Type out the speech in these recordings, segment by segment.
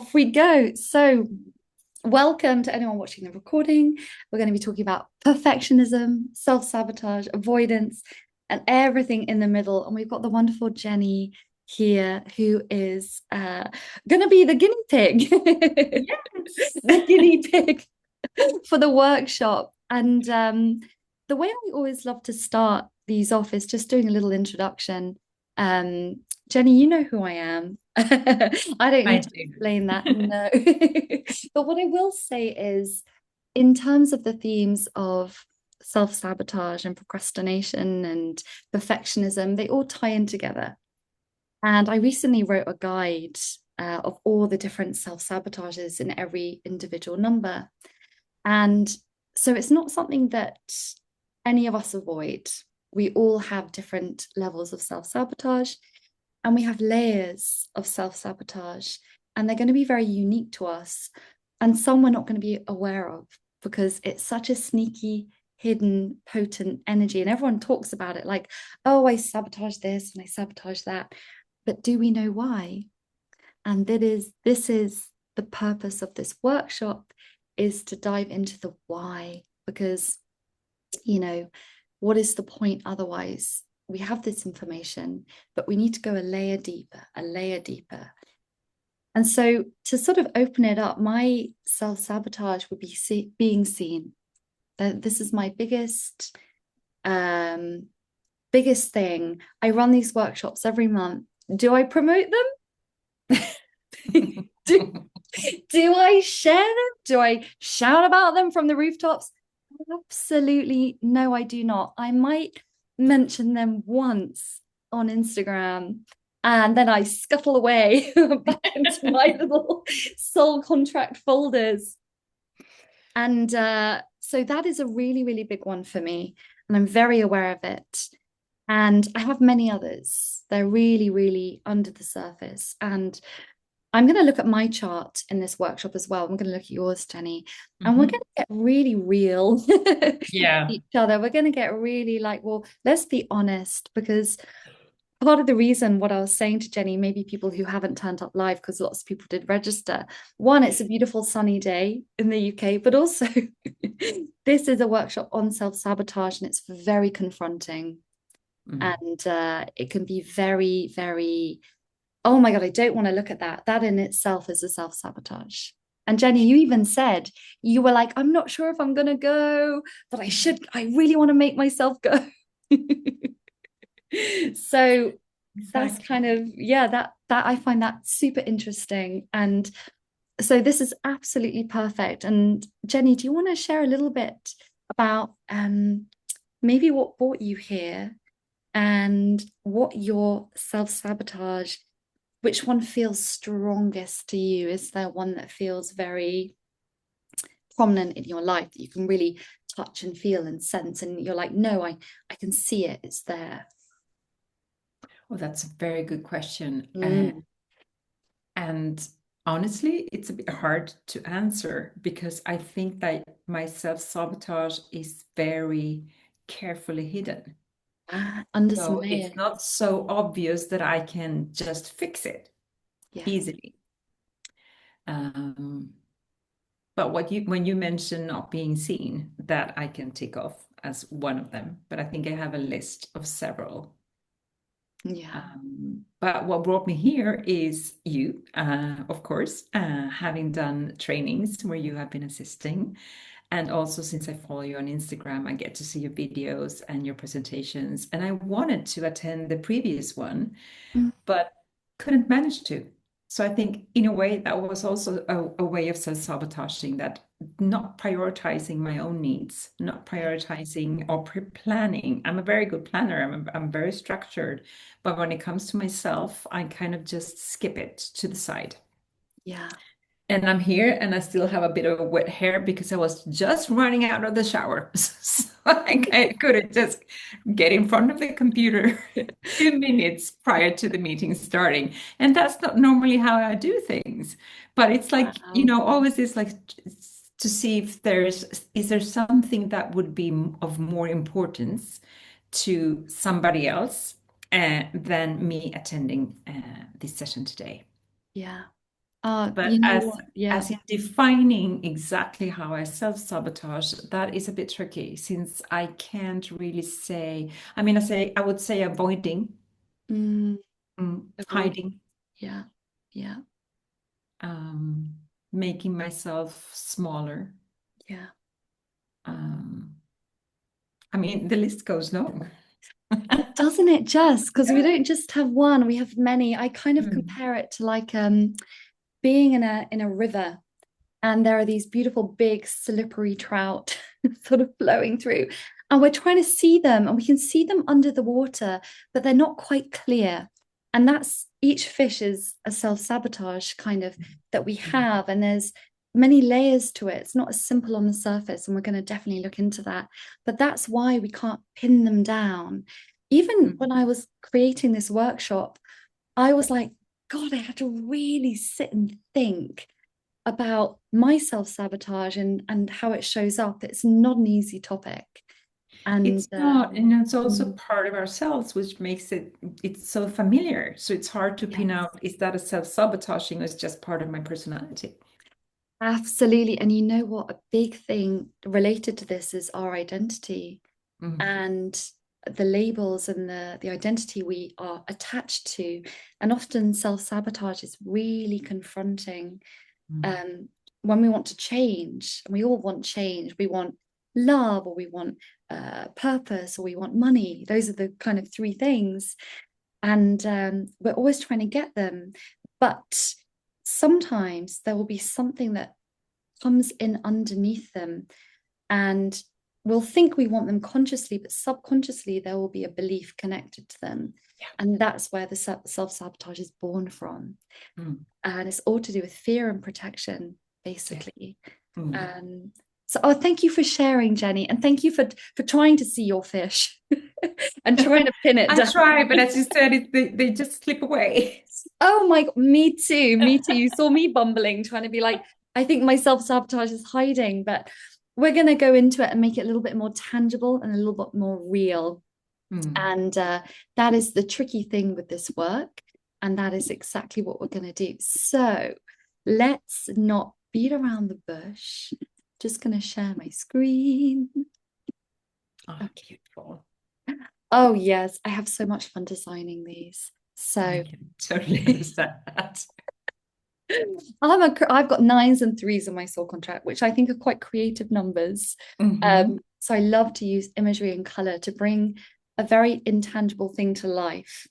off we go. So, welcome to anyone watching the recording. We're going to be talking about perfectionism, self-sabotage, avoidance, and everything in the middle. And we've got the wonderful Jenny here, who is going to be the guinea pig, Yes. the guinea pig for the workshop. And the way I always love to start these off is just doing a little introduction. Um, Jenny, you know who I am. I don't I need to do. explain that, no. But what I will say is, in terms of the themes of self-sabotage and procrastination and perfectionism, they all tie in together. And I recently wrote a guide of all the different self-sabotages in every individual number. And so it's not something that any of us avoid. We all have different levels of self-sabotage, and we have layers of self-sabotage, and they're going to be very unique to us. And some we're not going to be aware of because it's such a sneaky, hidden, potent energy. And everyone talks about it like, oh, I sabotage this and I sabotage that. But do we know why? And this is the purpose of this workshop, is to dive into the why, because you know what is the point otherwise? We have this information, but we need to go a layer deeper. And so to sort of open it up, my self-sabotage would be being seen. That this is my um biggest thing. I run these workshops every month. Do I promote them? do, do I share them? Do I shout about them from the rooftops? Absolutely no, I do not. I might mention them once on Instagram, and then I scuttle away back into my little soul contract folders. And so that is a really, really big one for me. And I'm very aware of it. And I have many others. They're really, really under the surface. And I'm going to look at my chart in this workshop as well. I'm going to look at yours, Jenny, and we're going Mhm. to get really real with Yeah. each other. We're going to get really like, well, let's be honest, because part of the reason what I was saying to Jenny, maybe people who haven't turned up live, because lots of people did register. One, it's a beautiful sunny day in the UK, but also this is a workshop on self-sabotage, and it's very confronting. Mm. And it can be very, very, oh my God, I don't want to look at that. That in itself is a self-sabotage. And Jenny, you even said, you were like, I'm not sure if I'm gonna go, but I really want to make myself go. So that's Exactly. kind of, yeah, that I find that super interesting. And so this is absolutely perfect. And Jenny, do you want to share a little bit about maybe what brought you here and what your self-sabotage, which one feels strongest to you? Is there one that feels very prominent in your life that you can really touch and feel and sense, and you're like, no, I can see it, it's there? Well, that's a very good question. Mm. And honestly, it's a bit hard to answer because I think that my self-sabotage is very carefully hidden. Under some So it's layers. not so obvious that I can just fix it Yeah. easily. Um, but when you mention not being seen, that I can tick off as one of them. But I think I have a list of several. Yeah. But what brought me here is you, of course, having done trainings where you have been assisting. And also, since I follow you on Instagram, I get to see your videos and your presentations. And I wanted to attend the previous one, Mm. but couldn't manage to. So I think in a way that was also a way of self-sabotaging, that not prioritizing my own needs, not Yeah. prioritizing or pre-planning. I'm a very good planner. I'm very structured, but when it comes to myself, I kind of just skip it to the side. Yeah. And I'm here and I still have a bit of wet hair because I was just running out of the shower. So I couldn't just get in front of the computer 2 minutes prior to the meeting starting. And that's not normally how I do things. But it's like, Wow. always is like to see if is there something that would be of more importance to somebody else than me attending this session today. Yeah. But You know what? Yeah. as in defining exactly how I self-sabotage, that is a bit tricky since I can't really say, I mean, I would say avoiding, Mm, avoid. hiding, Yeah. Yeah. um, making myself smaller. Yeah. Um, I mean, the list goes long. Doesn't it just? Because we don't just have one, we have many. I kind of Mm, compare it to like being in a river and there are these beautiful big slippery trout sort of flowing through and we're trying to see them and we can see them under the water but they're not quite clear and that's each fish is a self-sabotage kind of that we mm, have and there's many layers to it. It's not as simple on the surface and we're going to definitely look into that, but that's why we can't pin them down. Even mm. when I was creating this workshop, I was like, God, I had to really sit and think about my self-sabotage and how it shows up. It's not an easy topic. And It's not, and it's also mm, part of ourselves, which makes it's so familiar. So it's hard to pin yes, out, is that a self-sabotaging or is just part of my personality? absolutely. And you know what? A big thing related to this is our identity Mm, and the labels and the identity we are attached to. And often self-sabotage is really confronting mm, um, when we want to change, and we all want change, we want love, or we want purpose, or we want money. Those are the kind of three things. And we're always trying to get them. But sometimes there will be something that comes in underneath them, and we'll think we want them consciously, but subconsciously, there will be a belief connected to them. And that's where the self sabotage is born from, mm, and it's all to do with fear and protection, yeah. basically. Mm. Um, so, oh, thank you for sharing, Jenny, and thank you for trying to see your fish and trying to pin it I down. try, but as you said, they just slip away. Oh my God, me too, me too. You saw me bumbling, trying to be like, I think my self-sabotage is hiding, but we're going to go into it and make it a little bit more tangible and a little bit more real. Mm. And that is the tricky thing with this work. And that is exactly what we're going to do. So let's not beat around the bush. Just going to share my screen. Oh, Okay. beautiful. Oh, yes. I have so much fun designing these. I So can totally understand that. I've got nines and threes in my soul contract, which I think are quite creative numbers. Hmm. So I love to use imagery and color to bring a very intangible thing to life.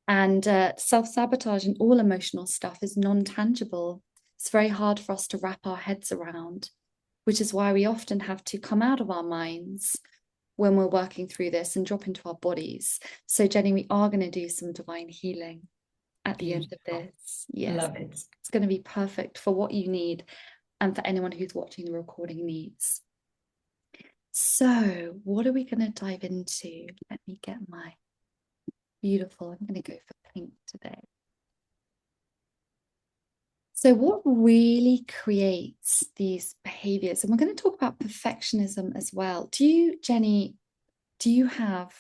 And self-sabotage and all emotional stuff is non-tangible. It's very hard for us to wrap our heads around, which is why we often have to come out of our minds when we're working through this and drop into our bodies. So, Jenny, we are going to do some divine healing at the end of Beautiful. this. Yes, Love it. it's going to be perfect for what you need and for anyone who's watching the recording needs. So, what are we going to dive into? Let me get my beautiful, I'm going to go for pink today. So, what really creates these behaviors? And we're going to talk about perfectionism as well. Do you, Jenny, do you have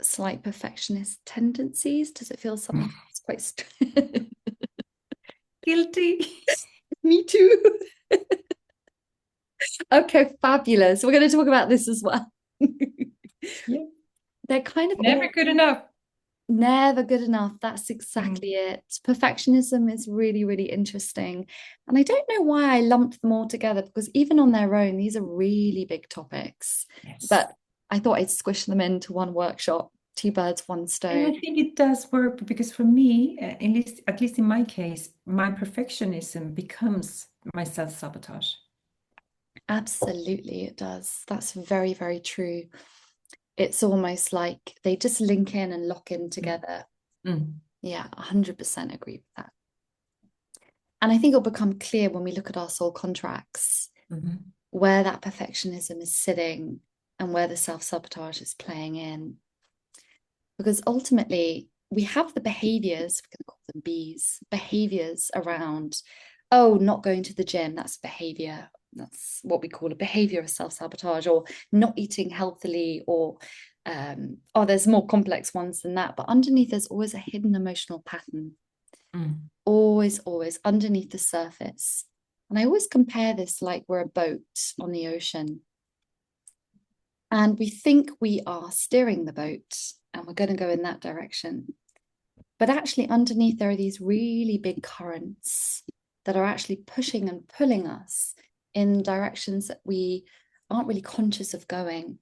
slight perfectionist tendencies? Does it feel something that's quite Guilty. Me too. Okay, fabulous. We're going to talk about this as well. Yeah. They're kind of Never all good enough. never good enough. That's Mm. exactly it. Perfectionism is really, really interesting. And I don't know why I lumped them all together because even on their own, these are really big topics. Yes. But I thought I'd squish them into one workshop, two birds, one And stone. I think it does work because for me, at least in my case, my perfectionism becomes my self-sabotage. Absolutely, it does. That's very, very true. It's almost like they just link in and lock in Mm. together. Mm. Yeah, 100% agree with that. And I think it'll become clear when we look at our soul contracts Mhm. where that perfectionism is sitting and where the self-sabotage is playing in. Because ultimately, we have the behaviors, we're going to call them Bs, behaviors around, oh, not going to the gym, that's behavior. That's what we call a behavior of self-sabotage, or not eating healthily, or oh, there's more complex ones than that. But underneath, there's always a hidden emotional pattern. Mm. Always, always underneath the surface. And I always compare this like we're a boat on the ocean. And we think we are steering the boat and we're going to go in that direction. But actually, underneath, there are these really big currents that are actually pushing and pulling us in directions that we aren't really conscious of going.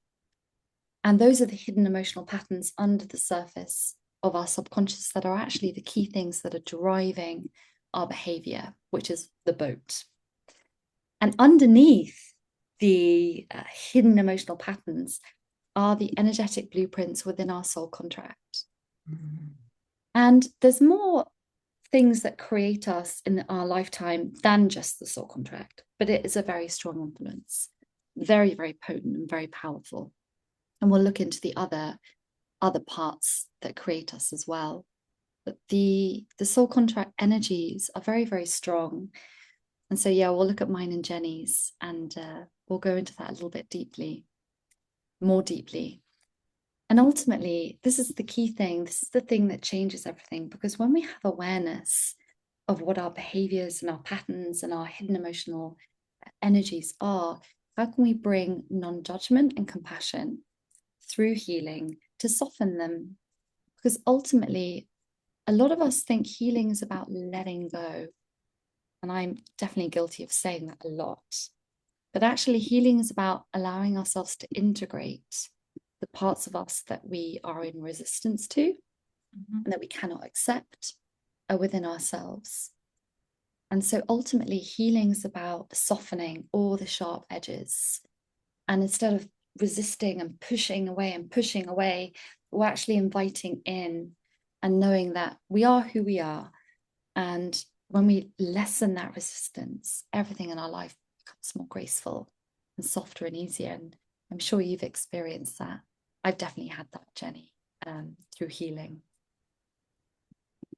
And those are the hidden emotional patterns under the surface of our subconscious that are actually the key things that are driving our behavior, which is the boat. And underneath the hidden emotional patterns are the energetic blueprints within our soul contract. Mm. And there's more things that create us in our lifetime than just the soul contract, but it is a very strong influence, very, very potent and very powerful. And we'll look into the other parts that create us as well. But the soul contract energies are very, very strong. And so, yeah, we'll look at mine and Jenny's, and we'll go into that a little bit more deeply. And ultimately, this is the key thing. This is the thing that changes everything, because when we have awareness of what our behaviors and our patterns and our hidden emotional energies are, how can we bring non-judgment and compassion through healing to soften them? Because ultimately, a lot of us think healing is about letting go. And I'm definitely guilty of saying that a lot. But actually, healing is about allowing ourselves to integrate the parts of us that we are in resistance to Mhm. and that we cannot accept are within ourselves. And so ultimately, healing is about softening all the sharp edges. And instead of resisting and pushing away, we're actually inviting in and knowing that we are who we are. And when we lessen that resistance, everything in our life becomes more graceful and softer and easier. And I'm sure you've experienced that. I've definitely had that, Jenny, through healing.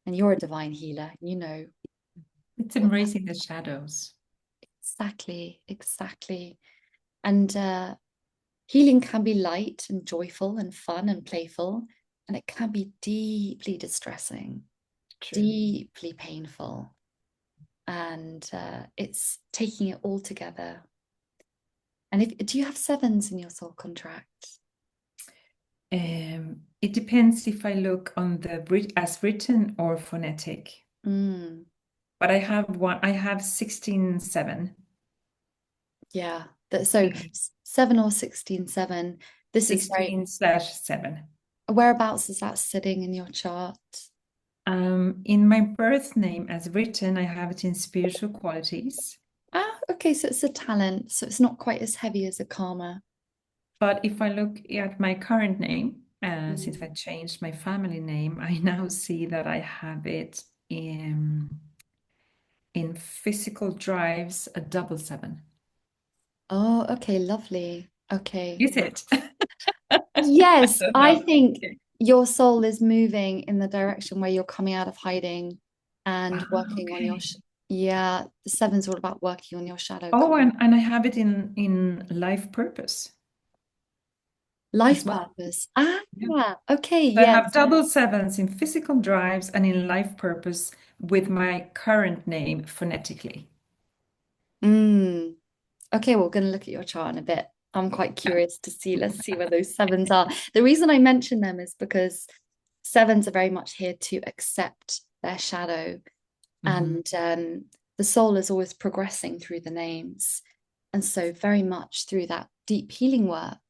And you're a divine healer, you know. It's embracing the shadows. Exactly, exactly. And healing can be light and joyful and fun and playful, and it can be deeply distressing, True. deeply painful. And it's taking it all together. And do you have sevens in your soul contract? It depends if I look on the as written or phonetic. Mm, But I have one, I have 16/7. yeah. So 7 or 16/7. This is very, 16/7. whereabouts is that sitting in your chart? In my birth name as written, I have it in spiritual qualities. Ah, okay, so it's a talent, so it's not quite as heavy as a karma. But if I look at my current name, since I Mm. changed my family name, I now see that I have it in physical drives a 7/7. Oh, okay, lovely. Okay. Is it? I Yes, don't I know. think Okay. your soul is moving in the direction where you're coming out of hiding and Ah, working on your okay. yeah, the seven's all about working on your shadow Oh, karma. and I have it in life purpose as Life well. purpose. Yeah. Okay, So I have yes. 7/7s in physical drives and in life purpose with my current name phonetically. Mm. Okay, we're going to look at your chart in a bit. I'm quite curious to see. Let's see where those sevens are. The reason I mention them is because sevens are very much here to accept their shadow, Mhm. and the soul is always progressing through the names, and so very much through that deep healing work.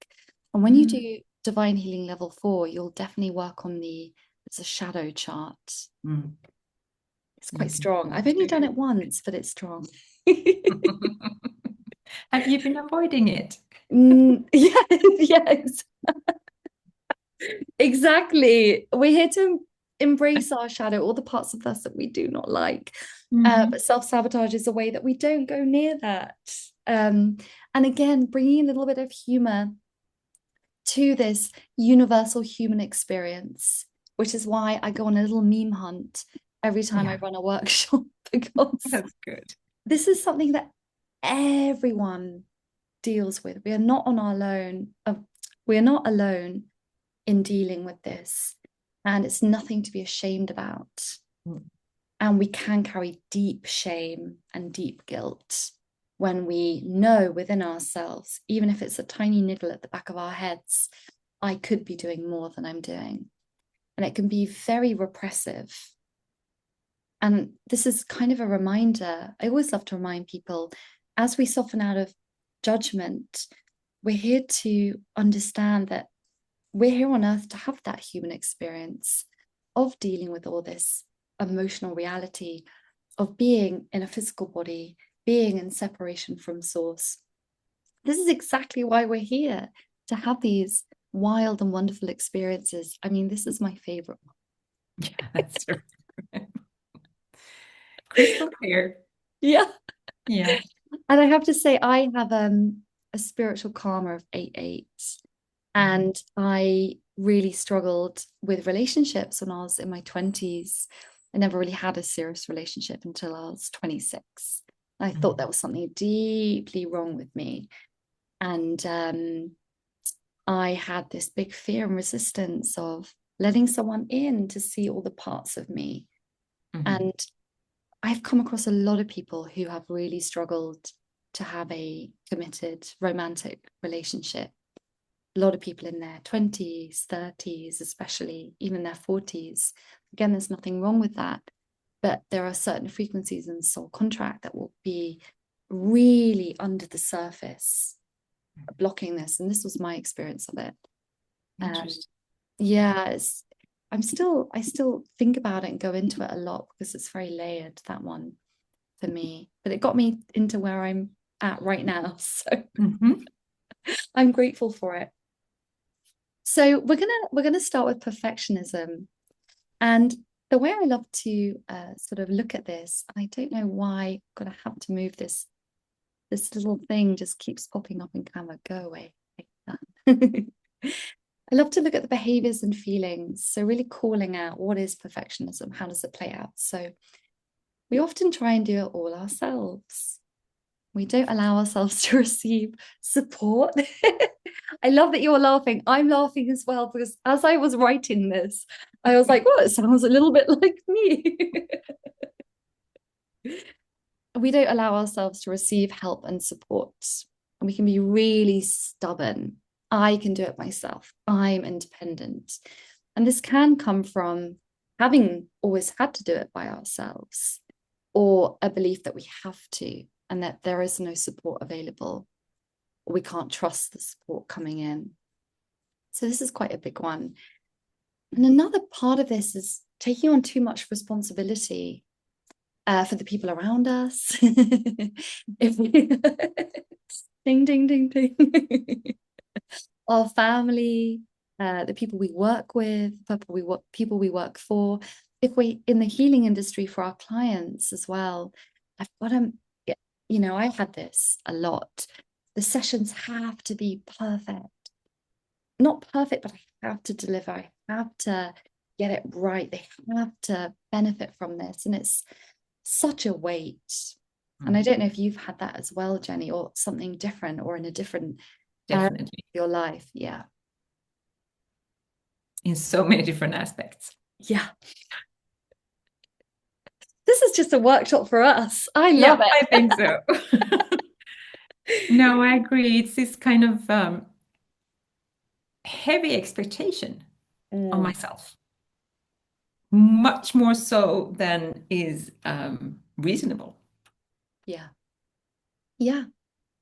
And when you Mhm. do divine healing level 4, you'll definitely work on it's a shadow chart. Mm. It's quite Looking strong. I've forward only to done it once, but it's strong. Have you been avoiding it? Yeah, yes, exactly. We're here to embrace our shadow, all the parts of us that we do not like. Mhm. But self-sabotage is a way that we don't go near that. Um, and again, bringing a little bit of humor to this universal human experience, which is why I go on a little meme hunt every time I Yeah, run a workshop, because that's good. this is something that everyone deals with. We are not on our own. We are not alone in dealing with this, and it's nothing to be ashamed about. Mm. And we can carry deep shame and deep guilt when we know within ourselves, even if it's a tiny niggle at the back of our heads, I could be doing more than I'm doing. And it can be very repressive. And this is kind of a reminder. I always love to remind people, as we soften out of judgment, we're here to understand that we're here on earth to have that human experience of dealing with all this emotional reality, of being in a physical body, being in separation from source. This is exactly why we're here, to have these wild and wonderful experiences. I mean, this is my favorite one. Yeah, that's true. Crystal clear. Yeah. Yeah. And I have to say, I have a spiritual karma of 8-8. And I really struggled with relationships when I was in my 20s. I never really had a serious relationship until I was 26. I thought there was something deeply wrong with me. And I had this big fear and resistance of letting someone in to see all the parts of me. And I've come across a lot of people who have really struggled to have a committed romantic relationship. A lot of people in their 20s, 30s, especially even their 40s. Again, there's nothing wrong with that. But there are certain frequencies in the soul contract that will be really under the surface, blocking this. And this was my experience of it. Interesting. Yeah, I still think about it and go into it a lot because it's very layered, that one for me. But it got me into where I'm at right now. So I'm grateful for it. So we're gonna start with perfectionism, and the way I love to sort of look at this, and I don't know why I'm gonna have to move this little thing just keeps popping up in camera. Go away. I love to look at the behaviors and feelings. So really calling out, what is perfectionism? How does it play out? So we often try and do it all ourselves. We don't allow ourselves to receive support. I love that you're laughing. I'm laughing as well because as I was writing this, I was like, well, it sounds a little bit like me. We don't allow ourselves to receive help and support. And we can be really stubborn. I can do it myself. I'm independent. And this can come from having always had to do it by ourselves, or a belief that we have to, and that there is no support available. We can't trust the support coming in. So this is quite a big one. And another part of this is taking on too much responsibility for the people around us. If we ding, ding, ding, ding. Our family, the people we work with, people we work for. If we in the healing industry for our clients as well, I've got to, I had this a lot. The sessions have to be perfect. Not perfect, but I have to deliver. I have to get it right. They have to benefit from this. And it's such a weight. And I don't know if you've had that as well, Jenny, or something different or in a different Definitely. your life. Yeah. In so many different aspects. Yeah. This is just a workshop for us. I love Yeah, it. I think so. No, I agree. It's this kind of heavy expectation on myself, much more so than is reasonable, Yeah. Yeah.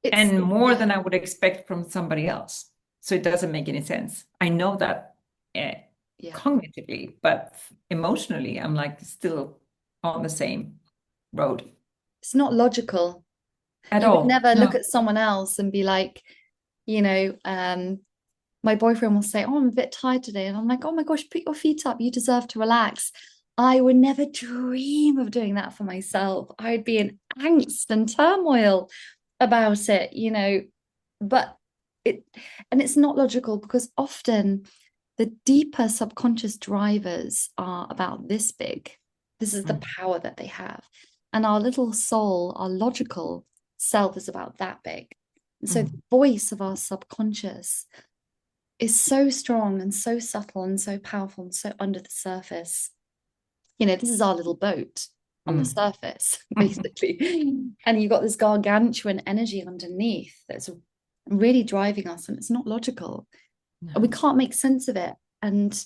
It's and more than I would expect from somebody else. So it doesn't make any sense. I know that yeah. cognitively, but emotionally, I'm like still on the same road It's not logical. at You would all. never look No. at someone else and be like, you know, my boyfriend will say, oh, I'm a bit tired today. And I'm like, oh my gosh, put your feet up. You deserve to relax. I would never dream of doing that for myself. I would be in angst and turmoil about it, but it, and it's not logical because often the deeper subconscious drivers are about this big. This is the power that they have. And our little soul, our logical self is about that big. And so the voice of our subconscious is so strong and so subtle and so powerful and so under the surface. This is our little boat. on the Mm. surface, basically. And you've got this gargantuan energy underneath that's really driving us, and it's not logical. And we No. can't make sense of it. And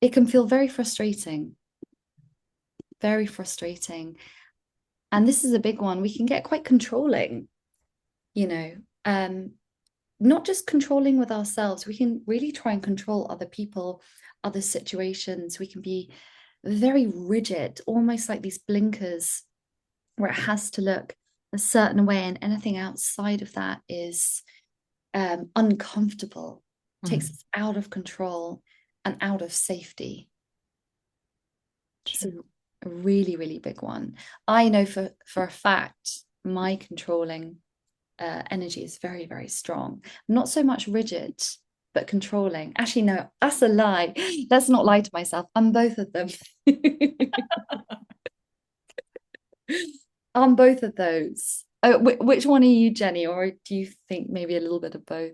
it can feel very frustrating, very frustrating. And this is a big one. We can get quite controlling, you know, um, not just controlling with ourselves. We can really try and control other people, other situations. We can be very rigid, almost like these blinkers where it has to look a certain way, and anything outside of that is uncomfortable, takes Mm. us out of control and out of safety. It's True. a really, really big one. I know for a fact my controlling energy is very, very strong. Not so much rigid, but controlling. Actually, no, that's a lie. Let's not lie to myself. I'm both of them. I'm both of those. Oh, which one are you, Jenny? Or do you think maybe a little bit of both?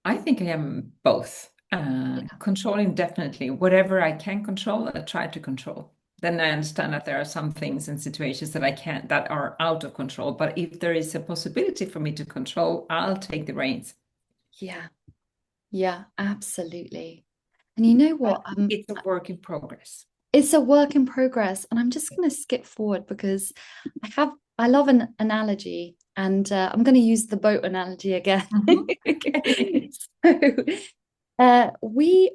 I think I am both. Yeah. Controlling definitely. Whatever I can control, I try to control. Then I understand that there are some things and situations that I can't, that are out of control. But if there is a possibility for me to control, I'll take the reins. Yeah. Yeah, absolutely. And you know But what? it's a work in progress. It's a work in progress. And I'm just going to skip forward because I love an analogy, and I'm going to use the boat analogy again. Mhm. So, we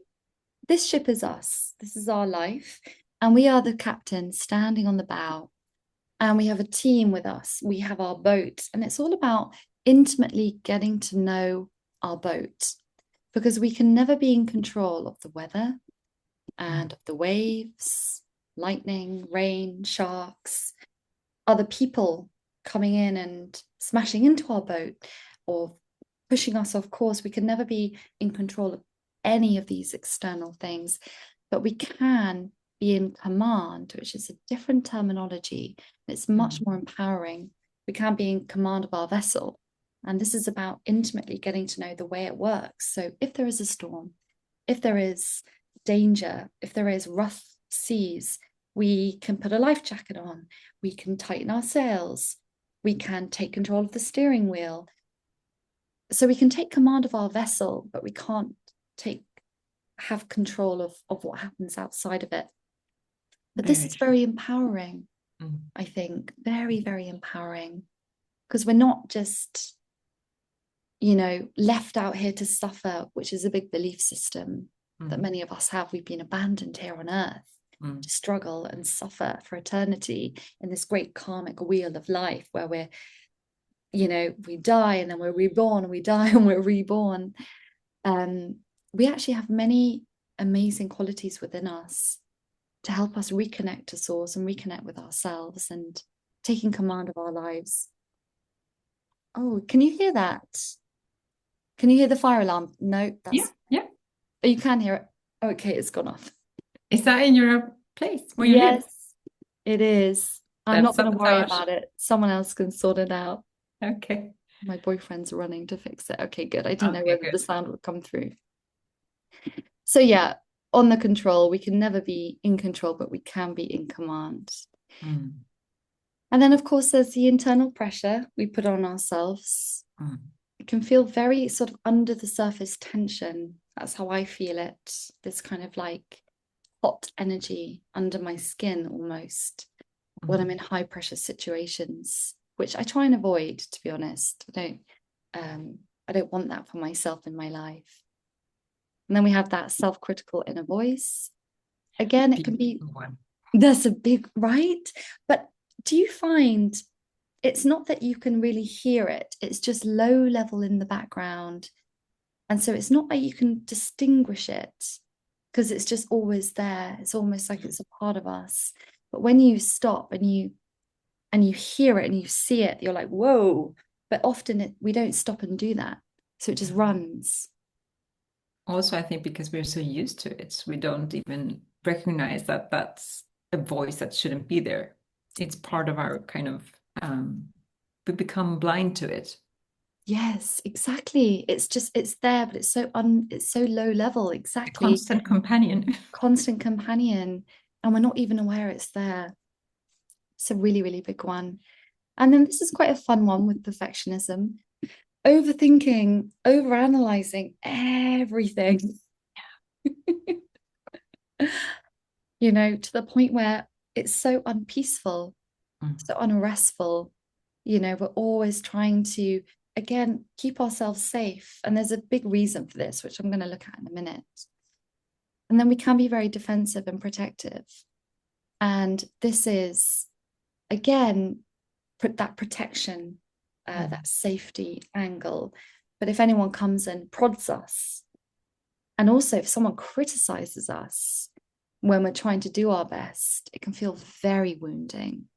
this ship is us. This is our life, and we are the captain standing on the bow, and we have a team with us. We have our boat, and it's all about intimately getting to know our boat, because we can never be in control of the weather and of the waves, lightning, rain, sharks, other people coming in and smashing into our boat or pushing us off course. We can never be in control of any of these external things, but we can be in command, which is a different terminology. It's much more Mm. empowering. We can be in command of our vessel. And this is about intimately getting to know the way it works. So if there is a storm, if there is danger, if there is rough seas, we can put a life jacket on, we can tighten our sails, we can take control of the steering wheel. So we can take command of our vessel, but we can't have control of what happens outside of it. But this Very is true. very empowering, Mm. I think, very, very empowering, because we're not just, left out here to suffer, which is a big belief system that Mm. many of us have. We've been abandoned here on earth Mm. to struggle and suffer for eternity in this great karmic wheel of life where we die and then we're reborn, and we die and we're reborn. Um, we actually have many amazing qualities within us to help us reconnect to source and reconnect with ourselves and taking command of our lives. Oh, can you hear that? Can you hear the fire alarm? No, Yeah, that's yeah. oh, you can hear it. Okay, it's gone off. Is that in your place where you live? Yes, it is. I'm That's not going to worry sabotage. about it. Someone else can sort it out. Okay. My boyfriend's running to fix it. Okay, good. I didn't know Okay, whether good. the sound would come through. So yeah, on the control, we can never be in control, but we can be in command. Mm. And then, of course, there's the internal pressure we put on ourselves. Mm. It can feel very sort of under the surface tension. That's how I feel it. This kind of like hot energy under my skin almost when I'm in Mm. high pressure situations, which I try and avoid, to be honest. I don't want that for myself in my life. And then we have that self-critical inner voice. Again, it can be Beautiful one. there's a big right, but do you find it's not that you can really hear it, it's just low level in the background. And so it's not like you can distinguish it because it's just always there. It's almost like it's a part of us. But when you stop and you hear it and you see it, you're like, whoa. But often we don't stop and do that. So it just Yeah. runs. Also, I think because we're so used to it, we don't even recognize that that's a voice that shouldn't be there. It's Yeah. part of our kind of, we become blind to it. Yes, exactly. It's there, but it's so low level. A Exactly. constant companion. Constant companion. And we're not even aware it's there. It's a really, really big one. And then this is quite a fun one with perfectionism. Overthinking, overanalyzing everything, to the point where it's so unpeaceful, Mm. so unrestful. We're always trying to, again, keep ourselves safe. And there's a big reason for this, which I'm going to look at in a minute. And then we can be very defensive and protective. And this is, again, that protection, Mm. that safety angle. But if anyone comes and prods us, and also if someone criticizes us when we're trying to do our best, it can feel very wounding.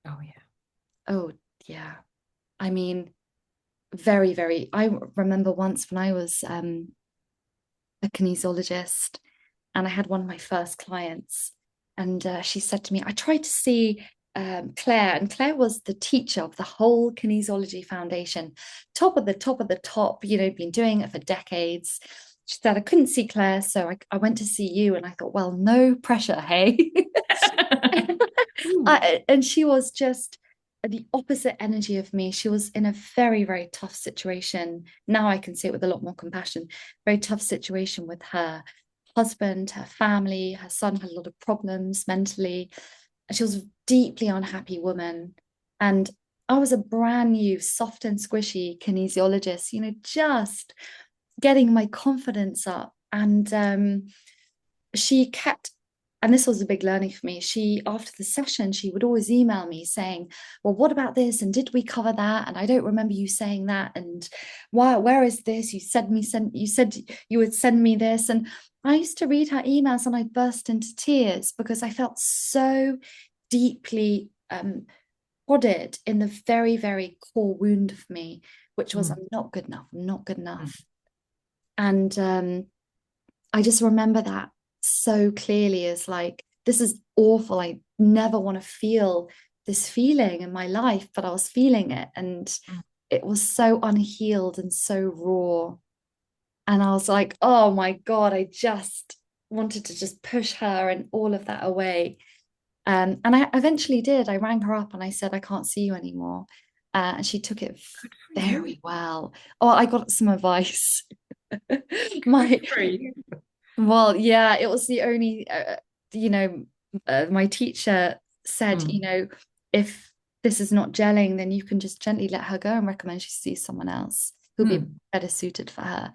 Oh yeah. Oh, yeah. I mean, very, very. I remember once when I was a kinesiologist and I had one of my first clients, and she said to me, I tried to see Claire, and Claire was the teacher of the whole kinesiology foundation, top of the top of the top, been doing it for decades. She said, I couldn't see Claire, so I went to see you. And I thought, well, no pressure, hey? And she was just the opposite energy of me. She was in a very, very tough situation. Now I can see it with a lot more compassion. Very tough situation with her husband, her family. Her son had a lot of problems mentally. And she was a deeply unhappy woman. And I was a brand new, soft and squishy kinesiologist, just getting my confidence up. And she kept, and this was a big learning for me, she, after the session, she would always email me saying, well, what about this, and did we cover that, and I don't remember you saying that, and where is this, you said you would send me this. And I used to read her emails and I'd burst into tears because I felt so deeply prodded in the very, very core wound of me, which was, Mm. I'm not good enough, I'm not good Mm. enough. And I just remember that so clearly as like, this is awful. I never want to feel this feeling in my life, but I was feeling it. And Mm. it was so unhealed and so raw. And I was like, oh my God, I just wanted to just push her and all of that away. And I eventually did. I rang her up and I said, I can't see you anymore. And she took it Good for you. very well. Oh, I got some advice. Good My for you. Well, yeah, it was the only, my teacher said, Mm. if this is not gelling, then you can just gently let her go and recommend she sees someone else who'll be Mm. better suited for her.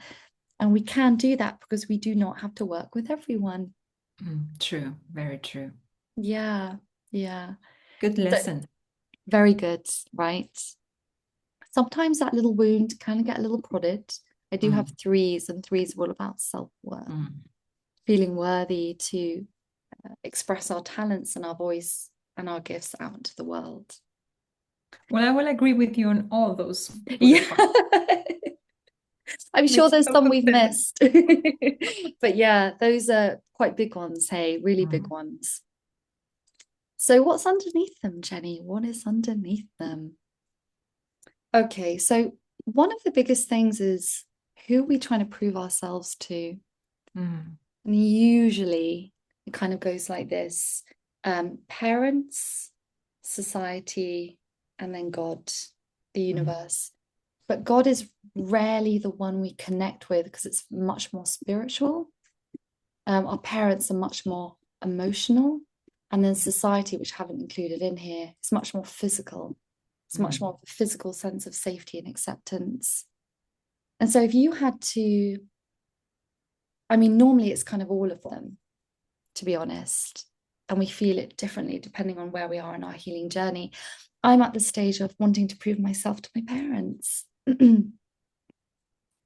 And we can do that because we do not have to work with everyone. Mm. True. Very true. Yeah, yeah. Good So lesson. very good, right? Sometimes that little wound can get a little prodded. I do have Mm. threes, and threes are all about self-worth, Mm. feeling worthy to express our talents and our voice and our gifts out into the world. Well, I will agree with you on all those bullet Yeah, points. I'm sure Makes there's some total we've sense. missed. But yeah, those are quite big ones, hey, really big Mm. ones. So, what's underneath them, Jenny? What is underneath them? Okay, so one of the biggest things is who are we trying to prove ourselves to? Mm. And usually it kind of goes like this: parents, society, and then God, the Mm. universe. But God is rarely the one we connect with because it's much more spiritual. Our parents are much more emotional. And then society, which I haven't included in here, is much more physical. It's much more Mm. of a physical sense of safety and acceptance. And so if you had to, I mean, normally it's kind of all of them, to be honest. And we feel it differently depending on where we are in our healing journey. I'm at the stage of wanting to prove myself to my parents. And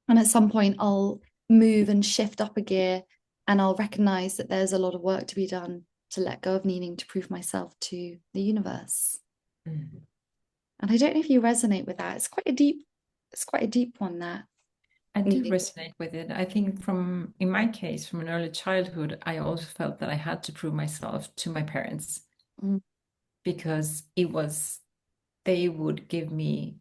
at some point, I'll move and shift up a gear and I'll recognize that there's a lot of work to be done to let go of needing to prove myself to the universe. Mm. And I don't know if you resonate with that. It's quite a deep one, that I do needing. resonate with it. I think in my case, from an early childhood, I also felt that I had to prove myself to my parents Mm, because they would give me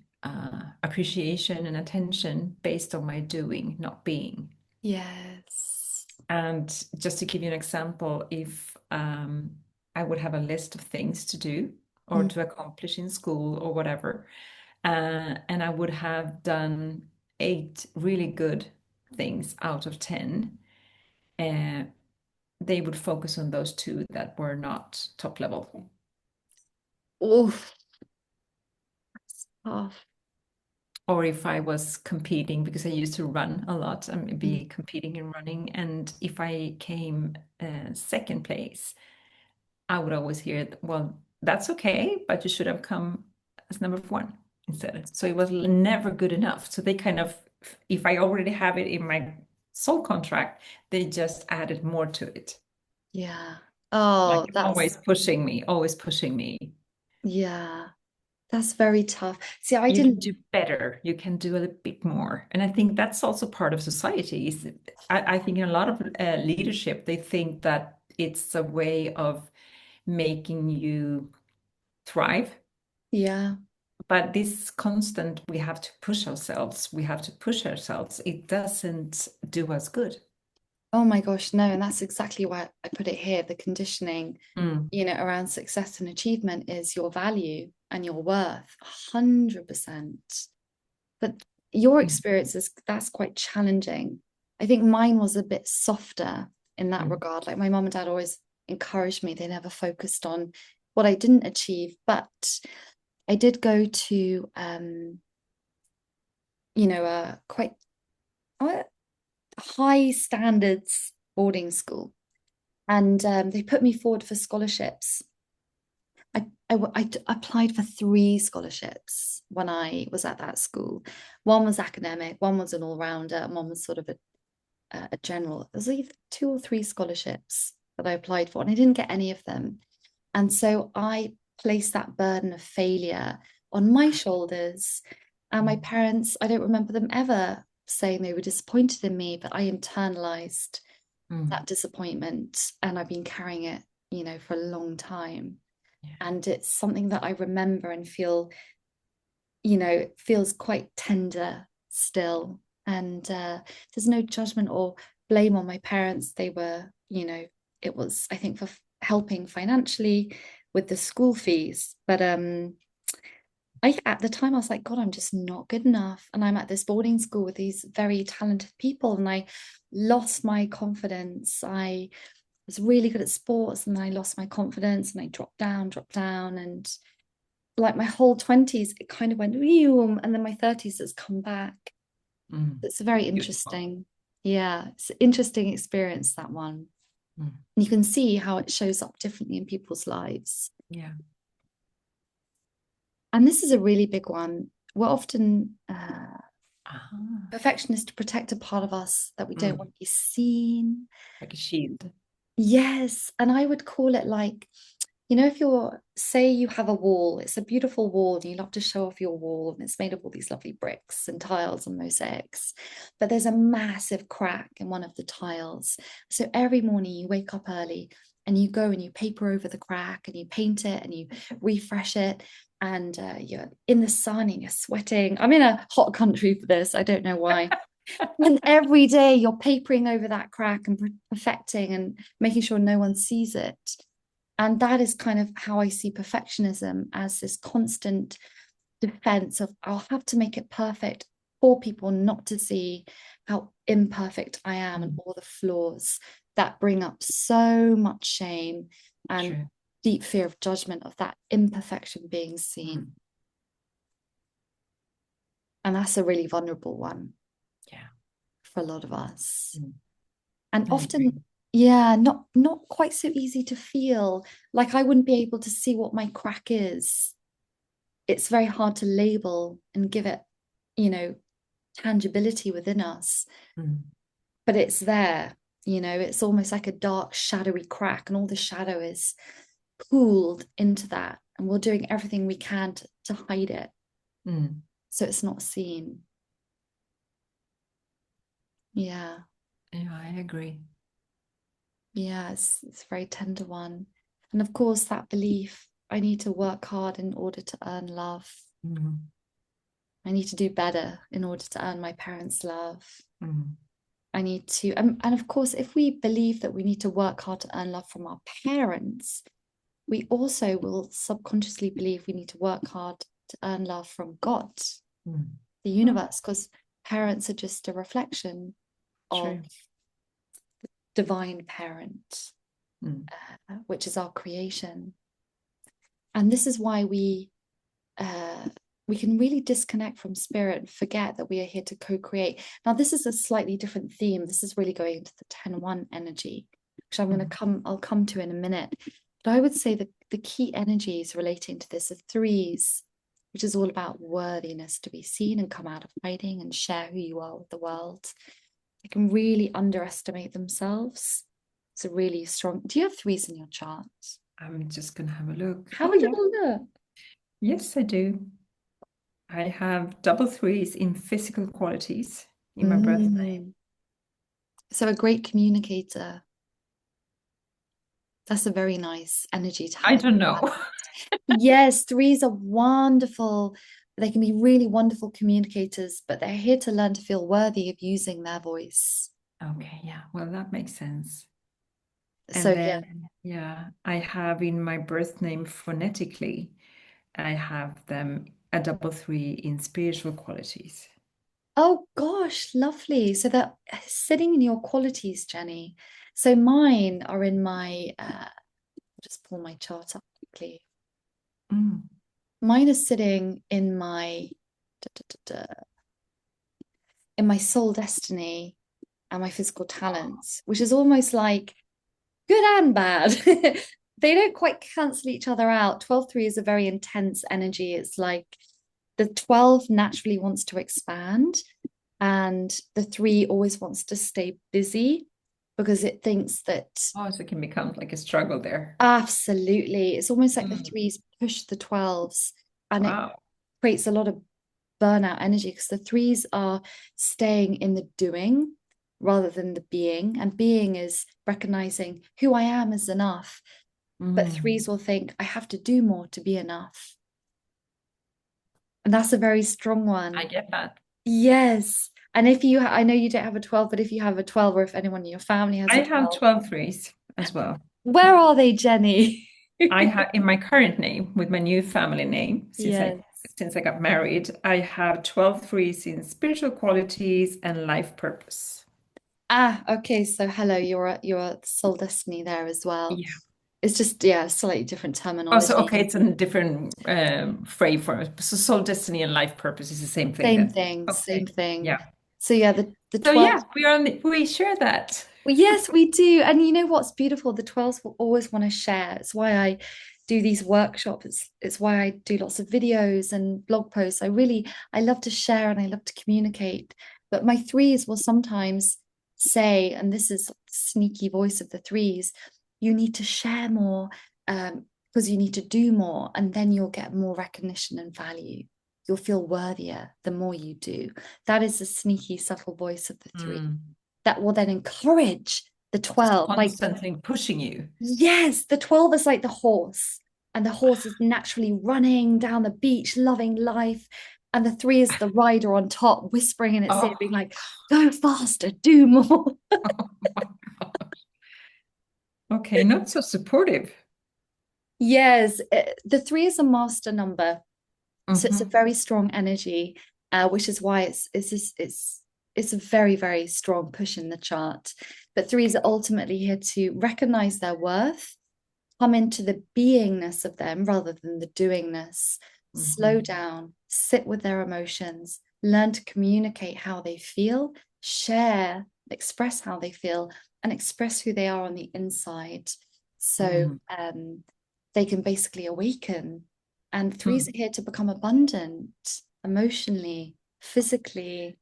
appreciation and attention based on my doing, not being. yes. And just to give you an example, if I would have a list of things to do, or Mm. to accomplish in school or whatever. And I would have done 8 really good things out of 10. Uh, they would focus on those two that were not top level. Oof, that's tough. Or if I was competing, because I used to run a lot and Mm. be competing in running, and if I came second place, I would always hear, well, that's okay, but you should have come as number one instead. So it was never good enough. So they kind of, if I already have it in my soul contract, they just added more to it. Yeah. Like Oh, that's, always pushing me, always pushing me. yeah, that's very tough. See, I You can didn't, do better. You can do a little bit more. And I think that's also part of society. I think in a lot of leadership, they think that it's a way of making you thrive. yeah. But this constant, we have to push ourselves, we have to push ourselves, it doesn't do us good. Oh my gosh, no. And that's exactly why I put it here. The conditioning, Mm, around success and achievement is your value and your worth, 100%. But your mm, experience is that's quite challenging. I think mine was a bit softer in that mm, regard. Like my mom and dad always encouraged me. They never focused on what I didn't achieve, but I did go to a quite uh, high standards boarding school, and they put me forward for scholarships. I applied for 3 scholarships when I was at that school. One was academic, one was an all-rounder, and one was sort of a general. There was either 2 or 3 scholarships that I applied for, and I didn't get any of them. And so I placed that burden of failure on my shoulders. And my mm, parents, I don't remember them ever saying they were disappointed in me, but I internalized mm. that disappointment, and I've been carrying it, for a long time. Yeah. And it's something that I remember and feels quite tender still. And there's no judgment or blame on my parents. They were, it was, I think, for helping financially with the school fees. But at the time I was like, God, I'm just not good enough. And I'm at this boarding school with these very talented people, and I lost my confidence. I was really good at sports, and then I lost my confidence, and I dropped down, and like my whole 20s, it kind of went, and then my 30s has come back. Mm. It's very Beautiful. interesting. Yeah, it's an interesting experience, that one. Mm. And you can see how it shows up differently in people's lives. Yeah. And this is a really big one. We're often Ah. perfectionists to protect a part of us that we don't Mm. want to be seen. Like a shield. Yes. And I would call it like, if say you have a wall, it's a beautiful wall, and you love to show off your wall, and it's made of all these lovely bricks and tiles and mosaics, but there's a massive crack in one of the tiles. So every morning you wake up early and you go and you paper over the crack and you paint it and you refresh it. And you're in the sun and you're sweating. I'm in a hot country for this. I don't know why. And every day you're papering over that crack and perfecting and making sure no one sees it. And that is kind of how I see perfectionism, as this constant defense of I'll have to make it perfect for people not to see how imperfect I am and Mm. all the flaws that bring up so much shame and True. deep fear of judgment of that imperfection being Mm. seen. And that's a really vulnerable one Yeah. for a lot of us. Mm. And I agree. often, yeah, not quite so easy to feel. Like I wouldn't be able to see what my crack is. It's very hard to label and give it, you know, tangibility within us, Mm. but it's there. It's almost like a dark, shadowy crack, and all the shadow is pooled into that. And we're doing everything we can to hide it Mm. so it's not seen. Yeah. Yeah, I agree. Yeah, it's a very tender one. And of course, that belief, I need to work hard in order to earn love. Mm. I need to do better in order to earn my parents' love. Mm. I need to, and of course, if we believe that we need to work hard to earn love from our parents, we also will subconsciously believe we need to work hard to earn love from God, Mm. the Oh, universe, because parents are just a reflection of true. divine parent, Mm. which is our creation. And this is why uh, we can really disconnect from spirit and forget that we are here to co-create. Now, this is a slightly different theme. This is really going into the 10-1 energy, which Mm. I'll come to in a minute. But I would say that the key energies relating to this are threes, which is all about worthiness, to be seen and come out of hiding and share who you are with the world. They can really underestimate themselves. It's a really strong. Do you have threes in your chart? I'm just gonna have a look. Have Oh a yeah. little look. Yes, I do. I have double threes in physical qualities in my birth name. Mm. So a great communicator. That's a very nice energy to I have. don't know. Yes, threes are wonderful. They can be really wonderful communicators, but they're here to learn to feel worthy of using their voice. Okay, yeah. Well, that makes sense. And So yeah. then, yeah, I have in my birth name phonetically, I have them a double three in spiritual qualities. Oh gosh, lovely. So they're sitting in your qualities, Jenny. So mine are in my just pull my chart up quickly. Mm. Mine is sitting in my da, da, da, da, in my soul destiny and my physical talents, which is almost like good and bad. They don't quite cancel each other out. 12-3 is a very intense energy. It's like the 12 naturally wants to expand, and the 3 always wants to stay busy because it thinks that Oh, so it can become like a struggle there. absolutely, it's almost like the Mm. threes push the 12s, and it Wow. creates a lot of burnout energy because the threes are staying in the doing rather than the being. And being is recognizing who I am is enough. But Mm. threes will think, I have to do more to be enough. And that's a very strong I one. get that. Yes. And if you, I know you don't have a 12, but if you have a 12, or if anyone in your family has I a have 12, 12 threes as well. where are they, Jenny? I have in my current name with my new family name Yes. since I got married, I have 12 threes in spiritual qualities and life purpose. Ah, okay. So hello, you're soul destiny there as well. Yeah. It's just, yeah, slightly different Also, terminology. okay, it's a different phrase for it. So soul destiny and life purpose is the same thing Same then. thing, same Okay. thing. Yeah. So yeah, the So 12. yeah, we share that. Well, yes, we do. And you know what's beautiful? The 12s will always want to share. It's why I do these workshops. It's why I do lots of videos and blog posts. I love to share and I love to communicate. But my threes will sometimes say, and this is sneaky voice of the threes, you need to share more because you need to do more, and then you'll get more recognition and value. You'll feel worthier the more you do. That is the sneaky, subtle voice of the three Mm. that will then encourage the Just 12. Like, constantly pushing you. yes, the 12 is like the horse, and the horse is naturally running down the beach, loving life. And the 3 is the rider on top, whispering in its ear, Oh, being like, go faster, do more. oh my God. Okay, not so supportive. Yes, the 3 is a master number. So it's a Hmm. very strong energy, which is why it's a very, very strong push in the chart. But threes are ultimately here to recognize their worth, come into the beingness of them rather than the doingness, slow Hmm. down, sit with their emotions, learn to communicate how they feel, share, express how they feel, and express who they are on the inside. So Mm. they can basically awaken. And threes Hmm. are here to become abundant emotionally, physically.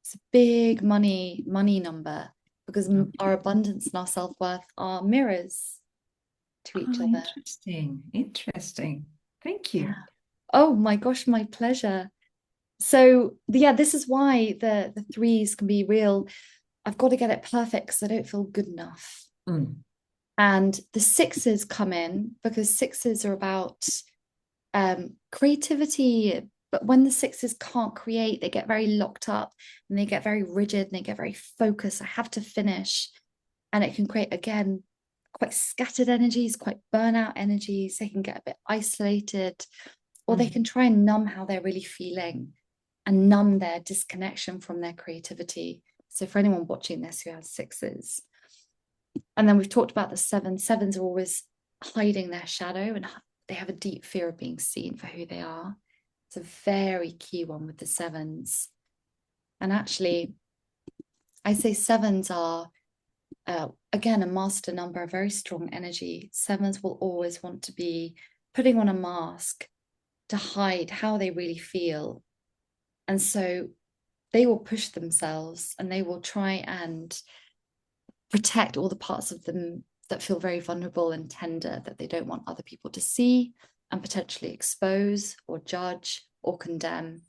It's a big money number because our Okay. abundance and our self-worth are mirrors to each Oh, other. interesting. Interesting. Thank Yeah. you. Oh my gosh, my pleasure. So yeah, this is why the threes can be real. I've got to get it perfect because I don't feel good enough. Mm. And the sixes come in because sixes are about creativity. But when the sixes can't create, they get very locked up and they get very rigid and they get very focused. I have to finish. And it can create, again, quite scattered energies, quite burnout energies. They can get a bit isolated, or they Mm. can try and numb how they're really feeling and numb their disconnection from their creativity. So for anyone watching this who has sixes, and then we've talked about the sevens. Sevens are always hiding their shadow and they have a deep fear of being seen for who they are. It's a very key one with the sevens. And actually, I say sevens are, again, a master number, a very strong energy. Sevens will always want to be putting on a mask to hide how they really feel. And so they will push themselves and they will try and protect all the parts of them that feel very vulnerable and tender that they don't want other people to see and potentially expose or judge or condemn.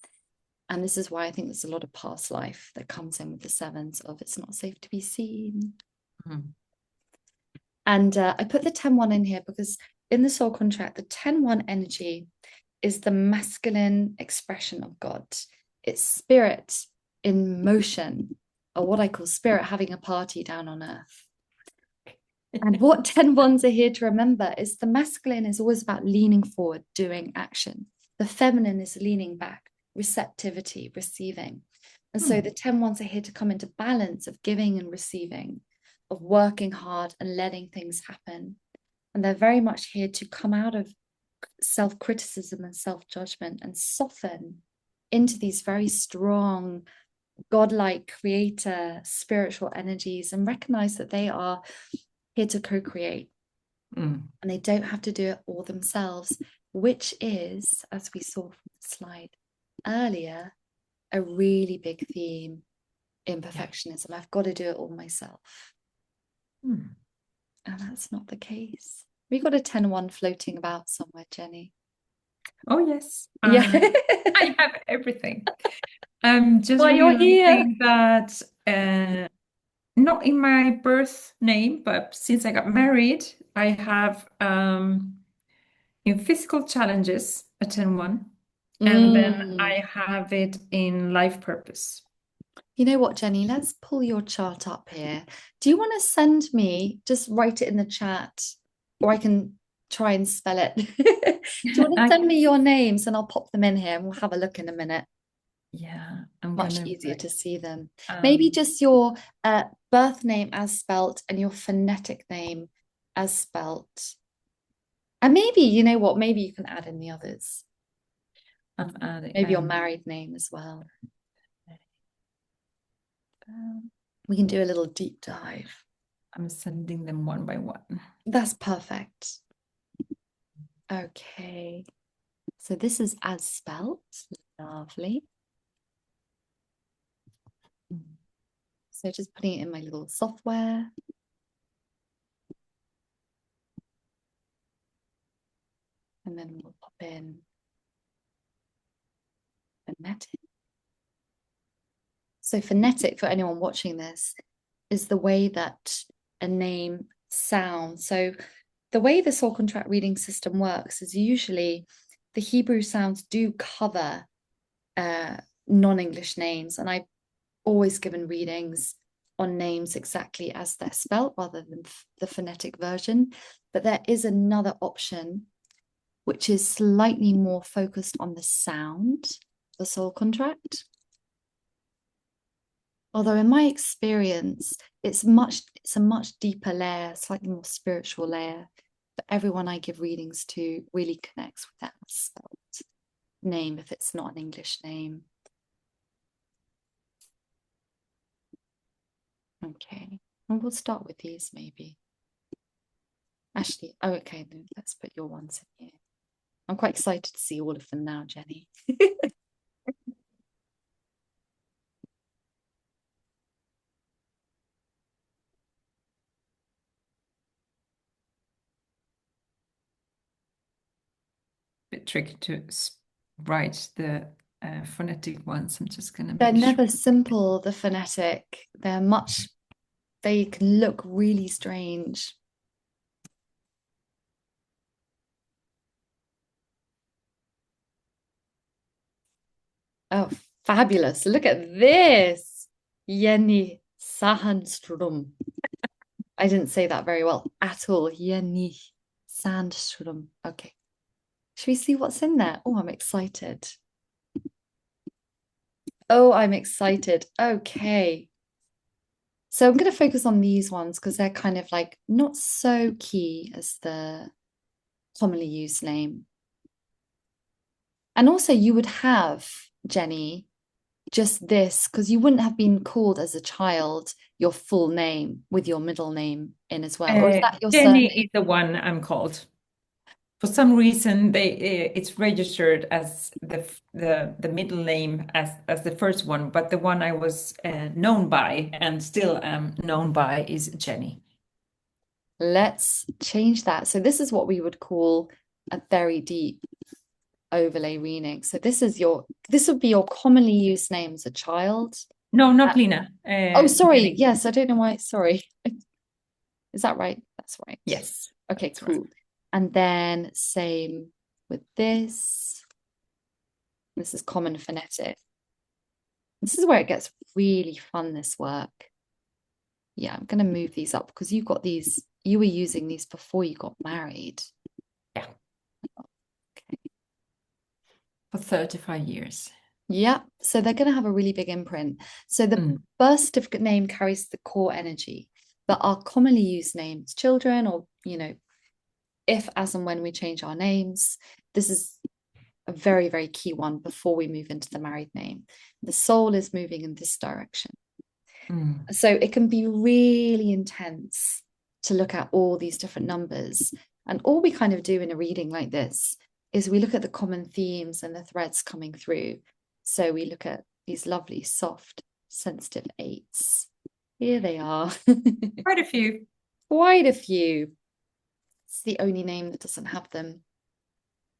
And this is why I think there's a lot of past life that comes in with the sevens of it's not safe to be seen. Mm. And I put the 10-1 in here because in the soul contract, the 10-1 energy is the masculine expression of God. It's spirit in motion, or what I call spirit having a party down on earth. And what 10-1s are here to remember is the masculine is always about leaning forward, doing action. The feminine is leaning back, receptivity, receiving. And so the 10-1s are here to come into balance of giving and receiving, of working hard and letting things happen. And they're very much here to come out of self-criticism and self-judgment and soften into these very strong, godlike creator, spiritual energies and recognize that they are here to co-create. And they don't have to do it all themselves, which is, as we saw from the slide earlier, a really big theme in perfectionism. I've got to do it all myself. And that's not the case. We got a 10-1 floating about somewhere, Jenny. Oh, yes. Yeah. I have everything. I'm just Well, you're here. realizing that not in my birth name, but since I got married, I have in physical challenges a 10-1, and then I have it in life purpose. You know what, Jenny? Let's pull your chart up here. Do you want to send me, just write it in the chat, or I can try and spell it. Do you want to send me your names and I'll pop them in here and we'll have a look in a minute? Yeah, I'm Much gonna easier to see them. Maybe um, just your birth name as spelt and your phonetic name as spelt. And maybe, you know what, maybe you can add in the others. I'm adding. Maybe your married name as well. We can do a little deep dive. I'm sending them one by one. That's perfect. Okay. So this is as spelt. Lovely. So just putting it in my little software. And then we'll pop in phonetic. So phonetic, for anyone watching this, is the way that a name sounds. So the way the soul contract reading system works is usually the Hebrew sounds do cover non-English names. And I've always given readings on names exactly as they're spelt rather than the phonetic version. But there is another option, which is slightly more focused on the sound, the soul contract. Although in my experience, it's a much deeper layer, slightly more spiritual layer. But everyone I give readings to really connects with that spelled name if it's not an English name. Okay, and we'll start with these maybe. Actually, oh, okay, let's put your ones in here. I'm quite excited to see all of them now, Jenny. Bit tricky to write the phonetic ones. I'm just gonna They're make sure. never simple, the phonetic. They can look really strange. Oh, fabulous. Look at this. Jenny Sahanstrom. I didn't say that very well at all. Jenny Sandström. Okay. Should we see what's in there? Oh, I'm excited. Oh, I'm excited. Okay. So I'm going to focus on these ones because they're kind of like not so key as the commonly used name. And also, you would have, Jenny, just this because you wouldn't have been called as a child your full name with your middle name in as well. Or is that your Jenny surname? is the one I'm called. For some reason, it's registered as the middle name as the first one, but the one I was known by and still am known by is Jenny. Let's change that. So this is what we would call a very deep overlay reading. So this would be your commonly used name as a child. No, Uh, not Lina. oh, sorry. Jenny. Yes, I don't know why. Sorry. Is that right? That's right. Yes, Okay, that's right. cool. And then same with this. This is common phonetic. This is where it gets really fun, this work. Yeah, I'm going to move these up because you've got these, you were using these before you got married. Yeah, Okay. for 35 years. Yeah, so they're going to have a really big imprint. So the birth certificate name carries the core energy, but our commonly used names, children, or, if, as, and when we change our names, this is a very, very key one before we move into the married name. The soul is moving in this direction. So it can be really intense to look at all these different numbers. And all we kind of do in a reading like this is we look at the common themes and the threads coming through. So we look at these lovely, soft, sensitive eights. Here they are. Quite a few. Quite a few. It's the only name that doesn't have them.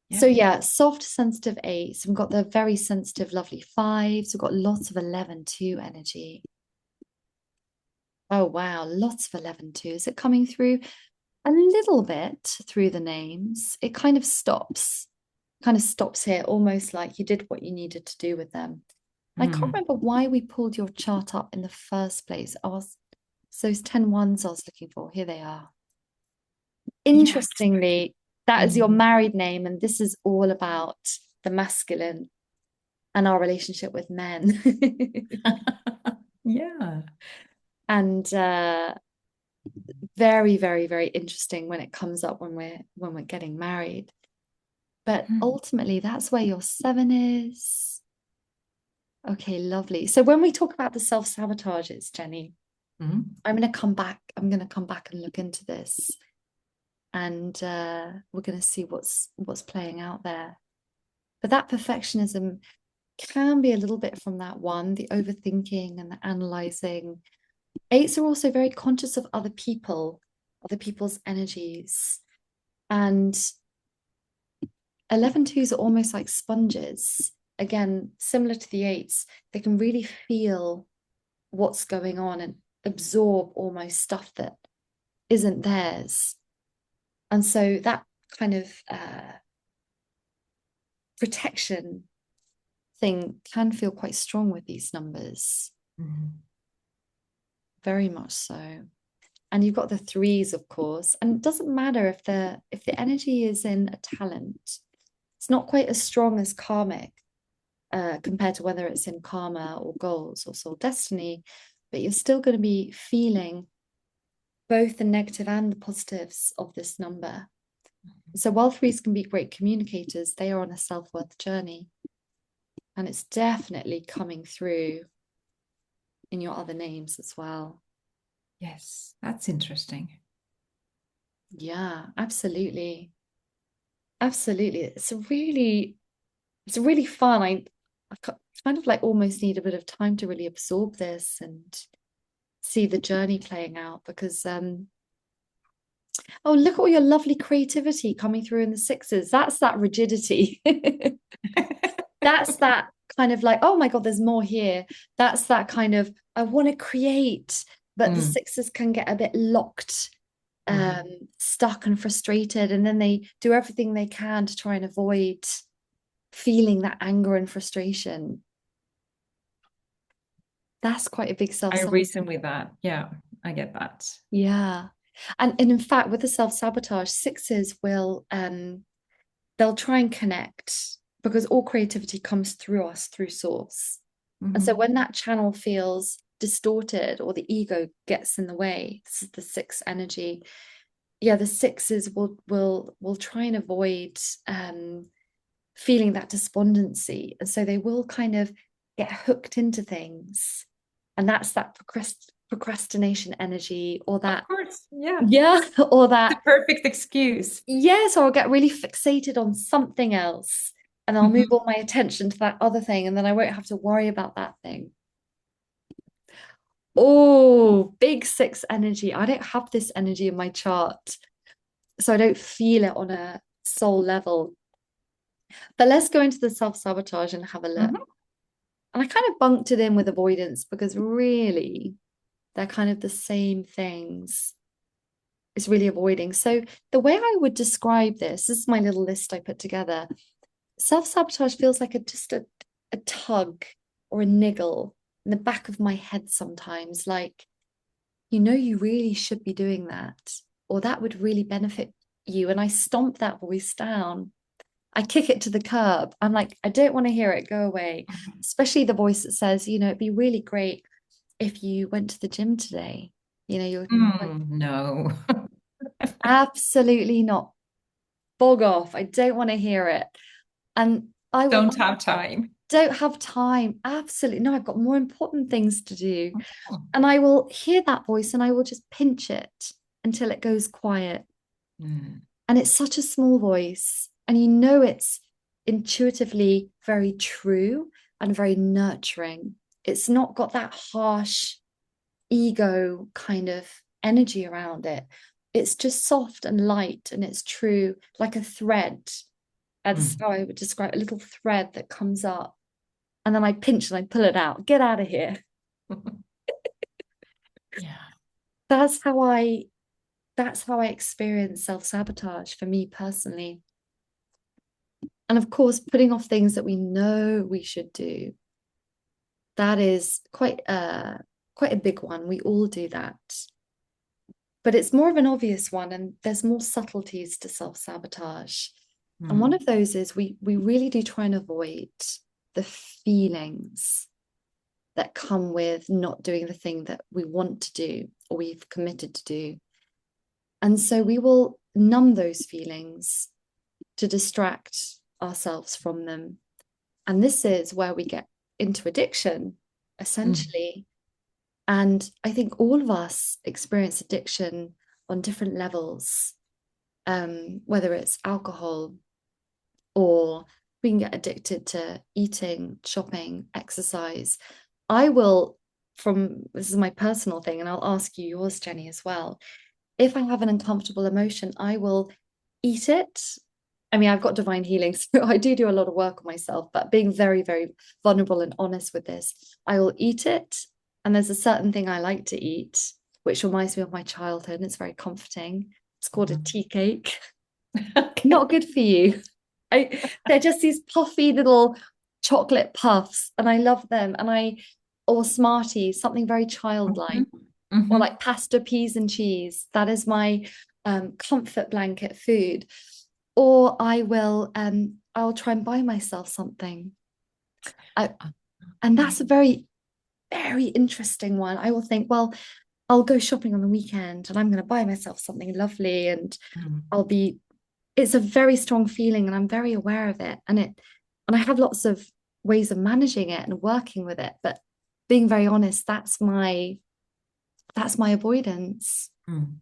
Yeah. So yeah, soft, sensitive eights. We've got the very sensitive, lovely fives. We've got lots of 11-2 energy. Oh, wow. Lots of 11-2. Is it coming through? A little bit through the names. It kind of stops here, almost like you did what you needed to do with them. I can't remember why we pulled your chart up in the first place. So those 10 ones I was looking for. Here they are. Yeah, Interestingly, that is your married name, and this is all about the masculine and our relationship with men. yeah. And very, very, very interesting when it comes up when we're getting married. But ultimately, that's where your 7 is. Okay, lovely. So when we talk about the self-sabotages, Jenny, I'm going to come back. I'm going to come back and look into this, and we're going to see what's playing out there. But that perfectionism can be a little bit from that one, the overthinking and the analyzing. Eights are also very conscious of other people, other people's energies. And 11-2s are almost like sponges. Again, similar to the eights, they can really feel what's going on and absorb almost stuff that isn't theirs. And so that kind of protection thing can feel quite strong with these numbers. Very much so. And you've got the threes, of course. And it doesn't matter if the energy is in a talent. It's not quite as strong as karmic compared to whether it's in karma or goals or soul destiny, but you're still going to be feeling both the negative and the positives of this number. So while threes can be great communicators, they are on a self-worth journey. And it's definitely coming through in your other names as well. Yes, that's interesting. Yeah, absolutely. Absolutely. It's really fun. I kind of like almost need a bit of time to really absorb this and see the journey playing out because oh, look at all your lovely creativity coming through in the sixes. That's that rigidity. That's that kind of like, oh my God, there's more here. That's that kind of, I want to create, but the sixes can get a bit locked, stuck and frustrated. And then they do everything they can to try and avoid feeling that anger and frustration. That's quite a big I self-sabotage. reason with that. Yeah. I get that. Yeah. And in fact, with the self-sabotage, sixes will they'll try and connect because all creativity comes through us through source. And so Hmm. when that channel feels distorted or the ego gets in the way, this is the six energy. Yeah, the sixes will try and avoid feeling that despondency. And so they will kind of get hooked into things. And that's that procrastination energy or Of that, course, yeah. yeah, or The that, perfect excuse. yes, or I'll get really fixated on something else and I'll move Mhm. all my attention to that other thing and then I won't have to worry about that thing. Oh, big six energy. I don't have this energy in my chart, so I don't feel it on a soul level. But let's go into the self-sabotage and have a look. Mhm. And I kind of bunked it in with avoidance because really they're kind of the same things. It's really avoiding. So the way I would describe this is my little list I put together. Self-sabotage feels like a tug or a niggle in the back of my head sometimes, like, you know, you really should be doing that, or that would really benefit you. And I stomp that voice down. I kick it to the curb. I'm like, I don't want to hear it. Go away. Especially the voice that says, you know, it'd be really great if you went to the gym today. You know, you're like, No. absolutely not. Bog off. I don't want to hear it. And Don't I have time. don't have time. Absolutely. No, I've got more important things to do. Oh. And I will hear that voice and I will just pinch it until it goes quiet. Mm. And it's such a small voice. And you know it's intuitively very true and very nurturing. It's not got that harsh ego kind of energy around it. It's just soft and light and it's true, like a thread. That's Mm. how I would describe a little thread that comes up. And then I pinch and I pull it out. Get out of here. Yeah. That's how I that's how I experience self-sabotage for me personally. And of course, putting off things that we know we should do. That is quite a big one. We all do that. But it's more of an obvious one, and there's more subtleties to self-sabotage. And one Mm. of those is we really do try and avoid the feelings that come with not doing the thing that we want to do or we've committed to do. And so we will numb those feelings to distract ourselves from them. And this is where we get into addiction, Mm. essentially. And I think all of us experience addiction on different levels, whether it's alcohol or we can get addicted to eating, shopping, exercise. I will, from this is my personal thing, and I'll ask you yours, Jenny, as well. If I have an uncomfortable emotion, I will eat it. I mean, I've got divine healing, so I do a lot of work on myself, but being very, very vulnerable and honest with this, I will eat it. And there's a certain thing I like to eat, which reminds me of my childhood, and it's very comforting. It's called a Mhm. tea cake. Okay. Not good for you. They're just these puffy little chocolate puffs, and I love them. Or Smarties, something very childlike, Mhm. or Mhm. like pasta, peas, and cheese. That is my comfort blanket food. Or I'll try and buy myself something. I, and Okay. that's a very, very interesting one. I will think, well, I'll go shopping on the weekend and I'm going to buy myself something lovely and Mm. I'll be, it's a very strong feeling and I'm very aware of it. And I have lots of ways of managing it and working with it. But being very honest, that's my avoidance. Mm.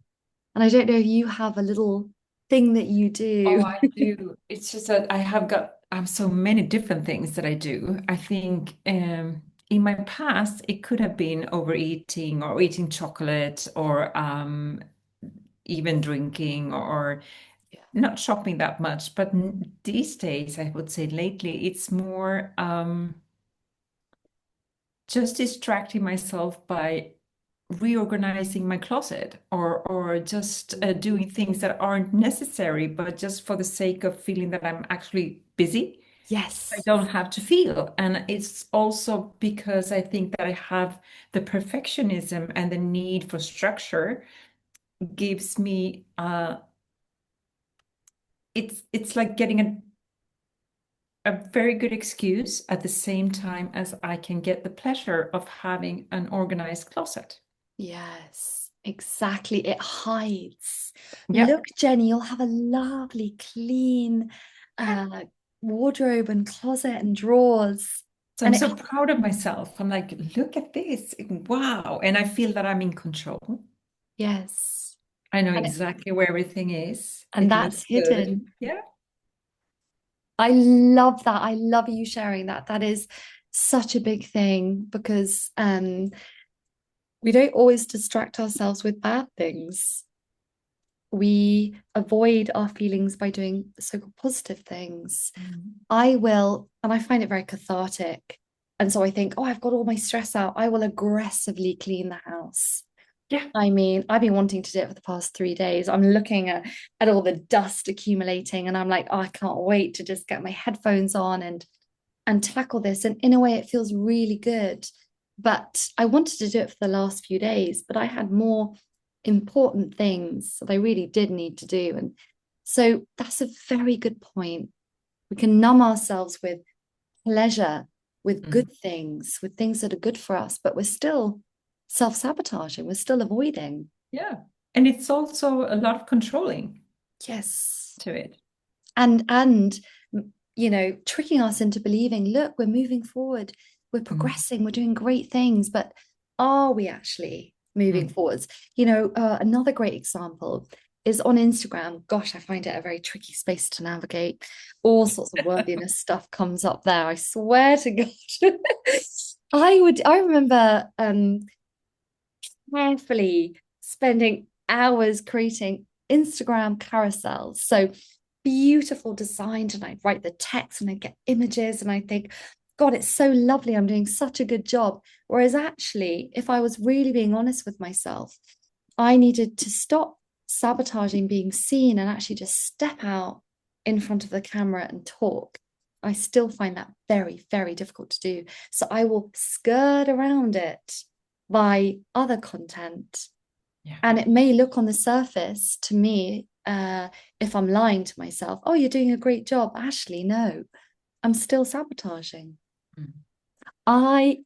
And I don't know if you have a little thing that you Oh, do. I do. It's just that I have so many different things that I do. I think in my past it could have been overeating or eating chocolate or even drinking or not shopping that much. But these days, I would say lately, it's more just distracting myself by reorganizing my closet or just doing things that aren't necessary, but just for the sake of feeling that I'm actually busy. I Yes. don't have to feel. And it's also because I think that I have the perfectionism and the need for structure gives me it's like getting a very good excuse at the same time as I can get the pleasure of having an organized closet. Yes, exactly. It hides. Yeah. Look, Jenny, you'll have a lovely, clean uh, wardrobe and closet and drawers. So I'm And it, so proud of myself. I'm like, look at this. Wow. And I feel that I'm in control. yes, I know and, it, exactly where everything is. and It looks that's good. hidden. Yeah. I love that. I love you sharing that. That is such a big thing because we don't always distract ourselves with bad things. We avoid our feelings by doing so-called positive things. Mm. I will, and I find it very cathartic. And so I think, oh, I've got all my stress out. I will aggressively clean the house. Yeah. I mean, I've been wanting to do it for the past 3 days. I'm looking at all the dust accumulating, and I'm like, oh, I can't wait to just get my headphones on and tackle this. And in a way, it feels really good. But I wanted to do it for the last few days, but I had more important things that I really did need to do. And so that's a very good point. We can numb ourselves with pleasure, with Mm. good things, with things that are good for us, but we're still self-sabotaging, we're still avoiding. Yeah. And it's also a lot of controlling Yes. to it. And tricking us into believing, look, we're moving forward, we're Mm. progressing, we're doing great things, but are we actually moving Mm. forwards? Another great example is on Instagram. Gosh, I find it a very tricky space to navigate. All sorts of worthiness stuff comes up there, I swear to God. I remember carefully spending hours creating Instagram carousels. So beautiful designed, and I'd write the text and I'd get images, and I think, God, it's so lovely. I'm doing such a good job. Whereas actually, if I was really being honest with myself, I needed to stop sabotaging being seen and actually just step out in front of the camera and talk. I still find that very, very difficult to do. So I will skirt around it by other content. Yeah. And it may look on the surface to me, if I'm lying to myself, oh, you're doing a great job. Actually, no, I'm still sabotaging. Mm. I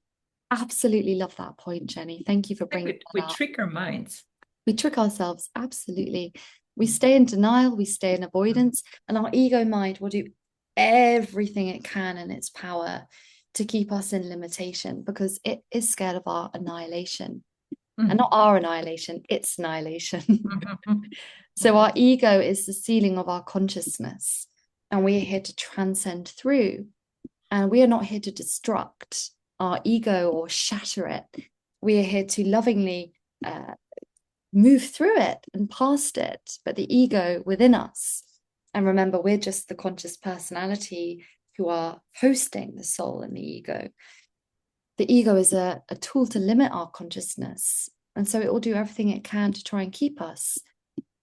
absolutely love that point, Jenny. Thank you for Like bringing we that up. trick our minds. We trick ourselves, absolutely. We Mm. stay in denial, we stay in Mm. avoidance, and our ego mind will do everything it can in its power to keep us in limitation because it is scared of our annihilation. And Mm. not our annihilation, its annihilation. Mhm. So Mhm. our ego is the ceiling of our consciousness, and we are here to transcend through. And we are not here to destruct our ego or shatter it. We are here to lovingly move through it and past it. But the ego within us, and remember, we're just the conscious personality who are hosting the soul and the ego. The ego is a tool to limit our consciousness. And so it will do everything it can to try and keep us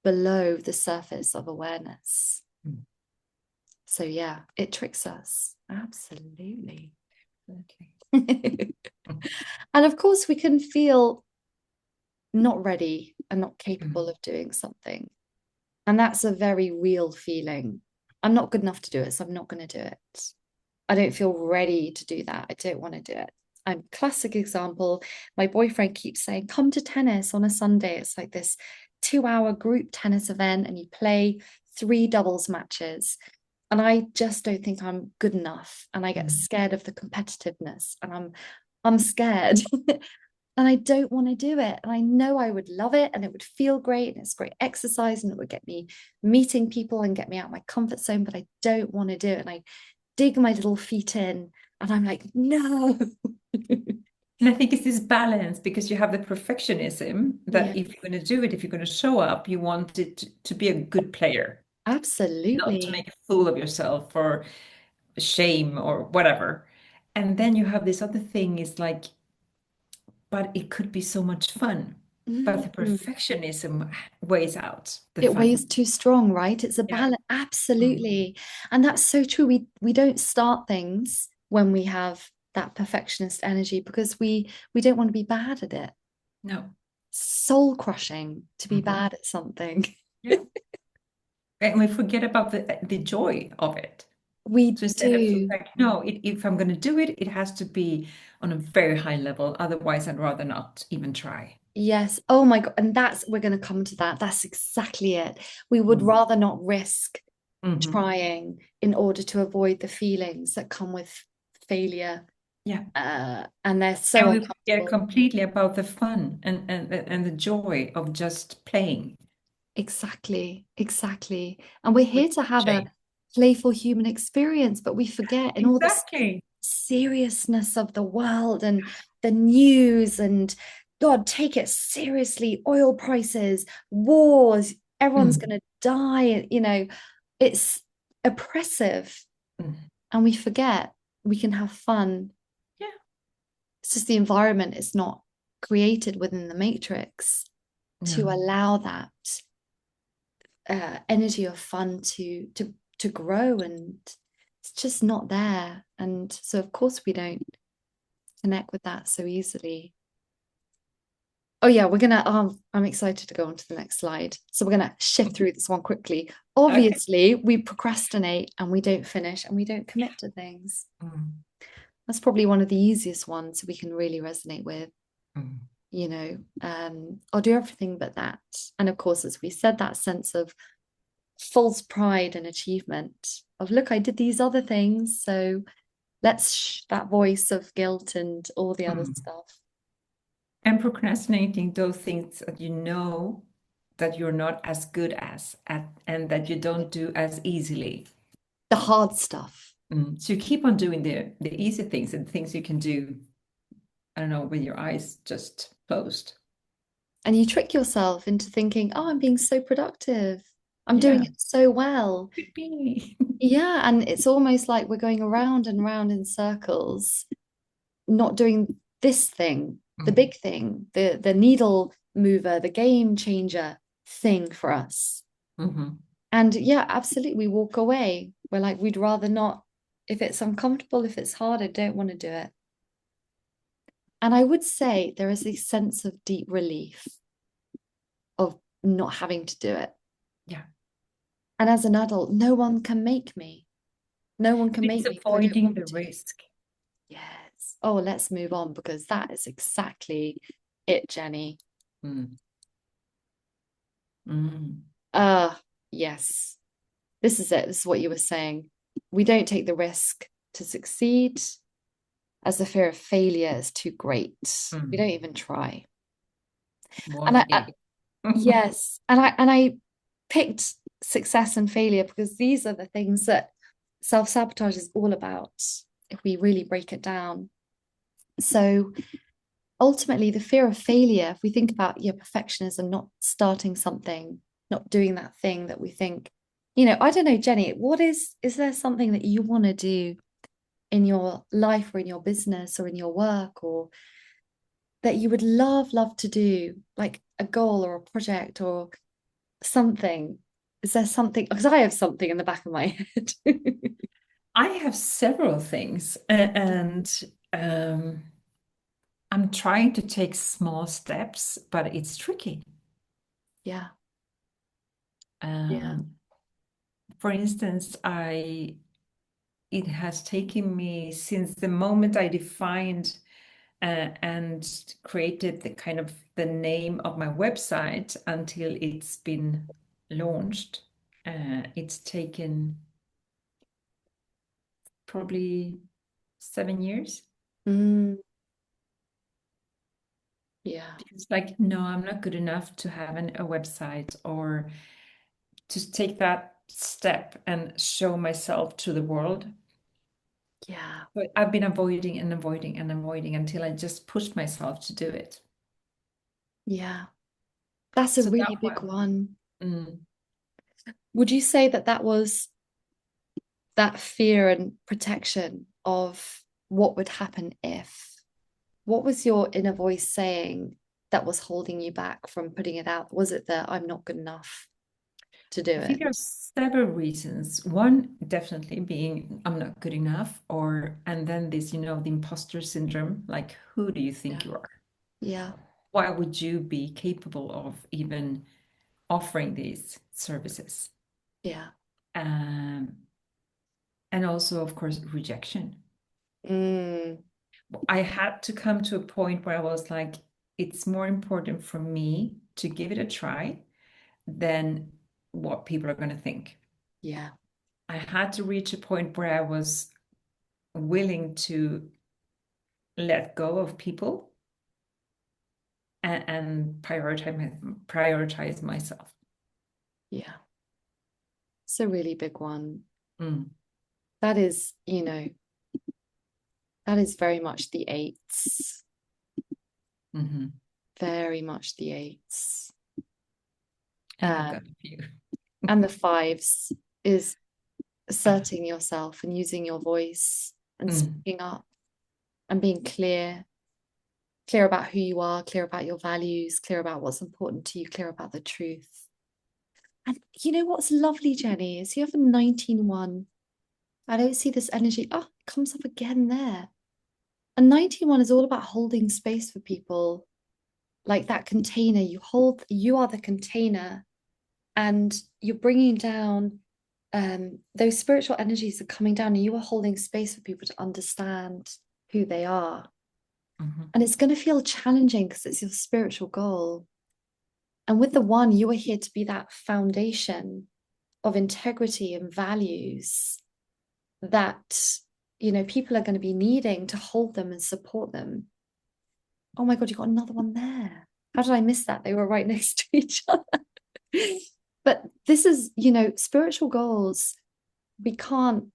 below the surface of awareness. Mm. So yeah, it tricks us. Absolutely. Okay. And of course, we can feel not ready and not capable Mm. of doing something. And that's a very real feeling. I'm not good enough to do it, so I'm not going to do it. I don't feel ready to do that. I don't want to do it. I'm classic example. My boyfriend keeps saying, come to tennis on a Sunday. It's like this 2 hour group tennis event, and you play 3 doubles matches. And I just don't think I'm good enough. And I get Mm. scared of the competitiveness. And I'm scared. And I don't want to do it. And I know I would love it and it would feel great and it's great exercise and it would get me meeting people and get me out of my comfort zone, but I don't want to do it. And I dig my little feet in and I'm like, no. And I think it's this balance because you have the perfectionism Yeah, that if you're going to do it, if you're going to show up, you want it to be a good player, not to absolutely. make a fool of yourself or shame or whatever. And then you have this other thing is like, but it could be so much fun. but the Mm. perfectionism weighs out the It fun. weighs too strong, right? It's a Yeah. balance. Mm. Absolutely. And that's so true. We don't start things when we have that perfectionist energy because we don't want to be bad at it. No. Soul crushing to be Mhm. bad at something. Yeah. And we forget about the joy of it. We So instead of do. like, no, if I'm going to do it, it has to be on a very high level. Otherwise, I'd rather not even try. Yes. Oh my God. And that's, we're going to come to that. That's exactly it. We would Mm. rather not risk Hmm. trying in order to avoid the feelings that come with failure. Yeah. And they're so And we forget uncomfortable. completely about the fun and the joy of just playing Exactly. Exactly. And we're with here to have a shame. playful human experience, but we forget in all this Exactly. seriousness of the world and the news and God, take it seriously. Oil prices, wars, everyone's Mm. going to die. It's oppressive Mm. and we forget we can have fun. Yeah. It's just the environment is not created within the matrix to No. allow that energy of fun to grow, and it's just not there. And so, of course, we don't connect with that so easily. Oh yeah, we're gonna. I'm excited to go on to the next slide. So we're gonna shift through this one quickly. Okay. Obviously, we procrastinate and we don't finish and we don't commit to things. Mm. That's probably one of the easiest ones we can really resonate with. Mm. I'll do everything but that. And of course, as we said, that sense of false pride and achievement of look, I did these other things, so that voice of guilt and all the other Mm. stuff. And procrastinating those things that you know that you're not as good as at and that you don't do as easily. The hard stuff. Mm. So you keep on doing the easy things and things you can do, I don't know, with your eyes just closed. And you trick yourself into thinking, oh, I'm being so productive. I'm doing Yeah, it so well. could be. Yeah. And it's almost like we're going around and around in circles, not doing this thing, the Mm. big thing, the needle mover, the game changer thing for us. Mhm. And yeah, absolutely. We walk away. We're like, we'd rather not. If it's uncomfortable, if it's hard, I don't want to do it. And I would say there is a sense of deep relief of not having to do it. Yeah. And as an adult, no one can make me. No one can It's make me because I don't avoiding want the to. risk. Yes. Oh, let's move on because that is exactly it, Jenny. Mm. Mm. Uh, yes. This is it. This is what you were saying. We don't take the risk to succeed as the fear of failure is too great. We don't Mm. even try. And Watergate. yes, and I picked success and failure because these are the things that self-sabotage is all about if we really break it down. So ultimately the fear of failure, if we think about your perfectionism, not starting something, not doing that thing that we think, I don't know, Jenny, is there something that you want to do in your life or in your business or in your work or that you would love to do, like a goal or a project or something? Is there something? Because I have something in the back of my head. I have several things, and I'm trying to take small steps, but it's tricky. Yeah, yeah. Um, for instance, it has taken me since the moment I defined and created the kind of the name of my website until it's been launched. It's taken probably 7 years. Mm, yeah, It's like, no, I'm not good enough to have a website or to take that step and show myself to the world. yeah, But I've been avoiding and avoiding and avoiding until I just pushed myself to do it. yeah. That's a So that really big one, one. mm, Would you say that that was that fear and protection of what would happen if? What was your inner voice saying that was holding you back from putting it out? Was it that I'm not good enough to do I think it? there are several reasons. One definitely being I'm not good enough, or and then this, the imposter syndrome, like who do you think Yeah. you are? Yeah. Why would you be capable of even offering these services? Yeah. Um, and also, of course, rejection. Mm, I had to come to a point where I was like, it's more important for me to give it a try than what people are going to think. yeah. I had to reach a point where I was willing to let go of people and prioritize myself. Yeah. It's a really big one. Mm, That is, that is very much the eights, mhm. very much the eights. And I've Um, got a few. and the fives is asserting yourself and using your voice and Mm, speaking up and being clear, clear about who you are, clear about your values, clear about what's important to you, clear about the truth. And you know what's lovely, Jenny, is you have a 19-1. I don't see this energy. Oh, it comes up again there. A 19-1 is all about holding space for people, like that container. You are the container, and you're bringing down those spiritual energies are coming down, and you are holding space for people to understand who they are. mhm, And it's going to feel challenging because it's your spiritual goal. And with the one, you are here to be that foundation of integrity and values that, people are going to be needing to hold them and support them. Oh my God, you got another one there. How did I miss that? They were right next to each other. But this is, spiritual goals. We can't,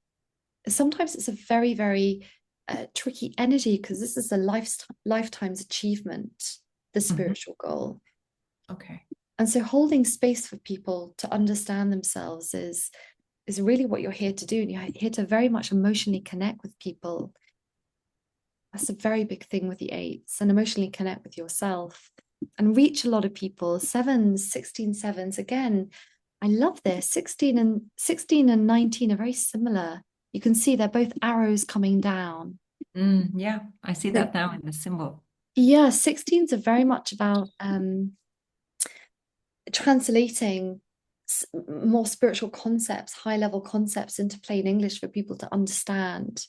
sometimes it's a very, very tricky energy because this is a lifetime's achievement, the mhm. spiritual goal. Okay. And so holding space for people to understand themselves is really what you're here to do. And you're here to very much emotionally connect with people. That's a very big thing with the eights, and emotionally connect with yourself and reach a lot of people. Sevens, 16 sevens, again, I love this. 16 and 19 are very similar. You can see they're both arrows coming down. Yeah, I see So that now in the symbol. yeah, 16s are very much about translating more spiritual concepts, high level concepts into plain English for people to understand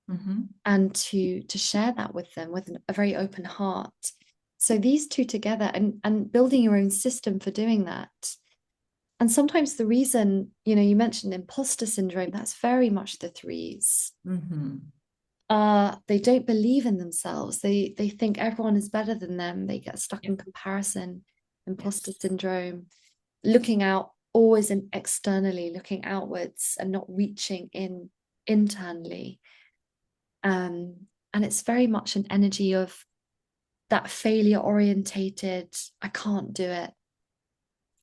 Hmm. and to share that with them with a very open heart. So these two together and building your own system for doing that. And sometimes the reason, you mentioned imposter syndrome, that's very much the threes. Hmm. They don't believe in themselves. They think everyone is better than them. They get stuck Yeah. in comparison, imposter Yes. syndrome, looking out always and externally, looking outwards and not reaching in internally. And it's very much an energy of that failure orientated, I can't do it.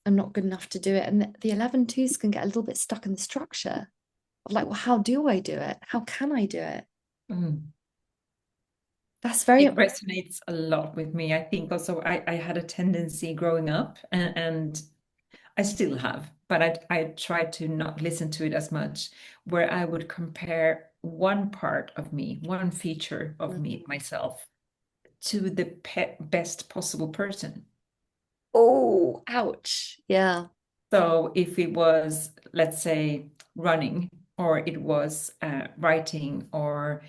I'm not good enough to do it. And the 11 twos can get a little bit stuck in the structure of like, well, how do I do it? How can I do it? Mm. That's very, It resonates a lot with me. I think also I had a tendency growing up, and I still have, but I try to not listen to it as much, where I would compare one part of me, one feature of me, myself, to the best possible person. oh, ouch. Yeah. So if it was, let's say, running, or it was writing, or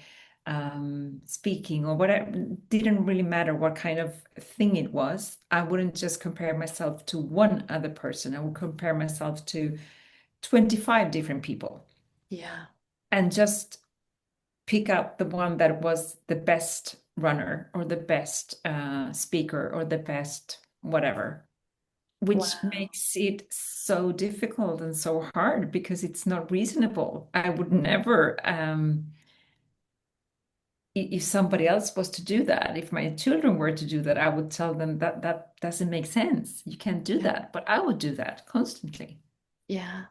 speaking, or whatever, didn't really matter what kind of thing it was. I wouldn't just compare myself to one other person. I would compare myself to 25 different people Yeah. and just pick out the one that was the best runner or the best speaker or the best whatever, which Wow. makes it so difficult and so hard because it's not reasonable. I would never, if somebody else was to do that, if my children were to do that, I would tell them that that doesn't make sense. You can't do Yeah. that. But I would do that constantly. Yeah.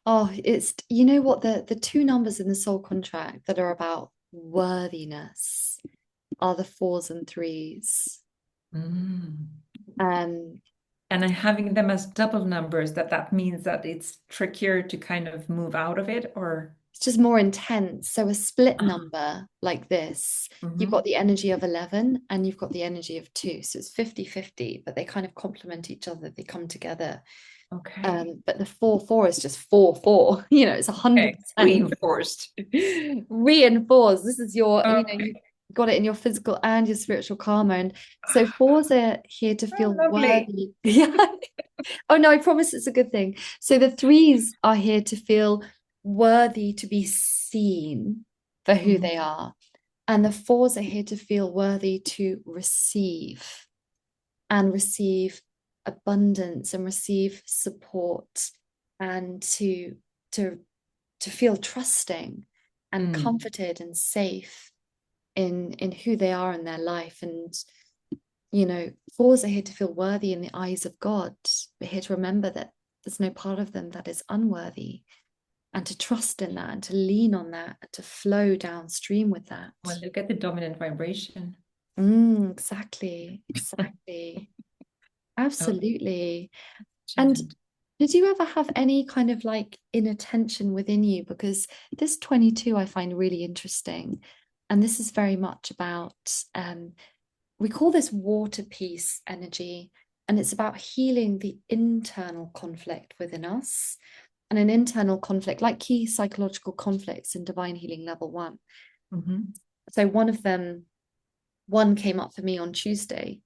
Oh, it's you know what the two numbers in the soul contract that are about worthiness are the fours and threes. Mm. Um, And then having them as double numbers, that means that it's trickier to kind of move out of it, or it's just more intense. So a split uh, number like this, you've got hmm. the energy of 11 and you've got the energy of 2. So it's 50-50, but they kind of complement each other. They come together. Okay. But the 4-4 is just 4-4. It's Okay. 100% Reinforced. reinforced. This is your, Okay. you got it in your physical and your spiritual karma. And so fours are here to Oh, feel lovely. worthy. Yeah. Oh no, I promise it's a good thing. So the threes are here to feel worthy to be seen for who Mhm. they are. And the fours are here to feel worthy to receive and receive abundance and receive support and to to feel trusting and Mm. comforted and safe in who they are in their life. And fours are here to feel worthy in the eyes of God. We're here to remember that there's no part of them that is unworthy, and to trust in that and to lean on that and to flow downstream with that. Well, look at the dominant vibration. Exactly, exactly. Oh, Absolutely. And brilliant. did you ever have any kind of like inner tension within you? Because this 22 I find really interesting. And this is very much about, we call this water peace energy. And it's about healing the internal conflict within us. And an internal conflict, like key psychological conflicts in divine healing level 1. Hmm. So one came up for me on Tuesday.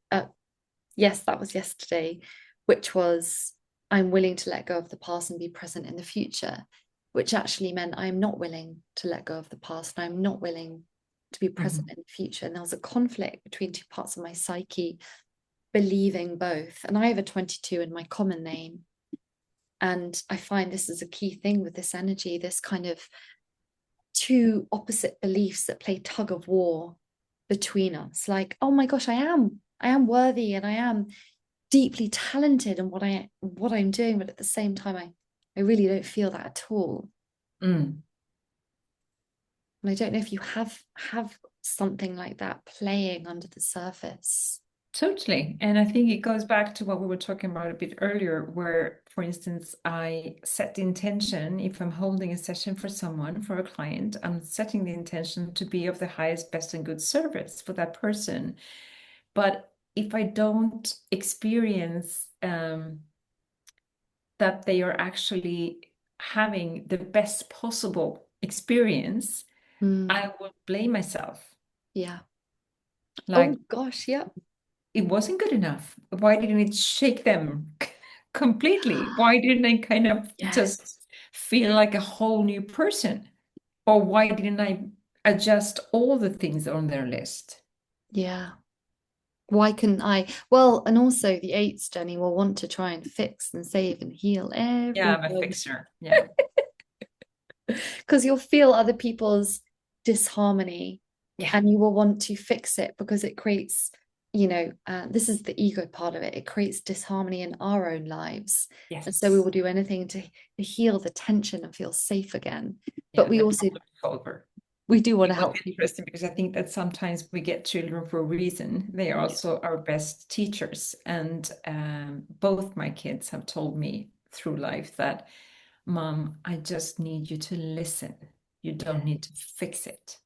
Yes, that was yesterday, which was I'm willing to let go of the past and be present in the future, which actually meant I'm not willing to let go of the past and I'm not willing to be present Hmm. in the future. And there was a conflict between two parts of my psyche, believing both. And I have a 22 in my common name. And I find this is a key thing with this energy, this kind of two opposite beliefs that play tug of war between us. Like, oh my gosh, I am worthy and I am deeply talented in what I'm doing, but at the same time, I really don't feel that at all. Mm. And I don't know if you have something like that playing under the surface. Totally. And I think it goes back to what we were talking about a bit earlier, where, for instance, I set the intention, if I'm holding a session for someone, for a client, I'm setting the intention to be of the highest, best, and good service for that person. But if I don't experience that they are actually having the best possible experience, Mm, I will blame myself. yeah. Oh Like, gosh, yeah. it wasn't good enough. Why didn't it shake them completely? Why didn't I kind of just Yes. feel like a whole new person? Or why didn't I adjust all the things on their list? Yeah. Why couldn't I? Well, and also the eights, Jenny, will want to try and fix and save and heal Yeah, I'm a everything fixer. Yeah. because you'll feel other people's disharmony Yeah. and you will want to fix it because it creates, this is the ego part of it. It creates disharmony in our own lives. And so we Yes. will do anything to heal the tension and feel safe again. But Yeah, we the also, problem solver. we do want It to was help people. interesting because I think that sometimes we get children for a reason. They are Yeah. also our best teachers. And both my kids have told me through life that, Mom, I just need you to listen. You don't need to fix it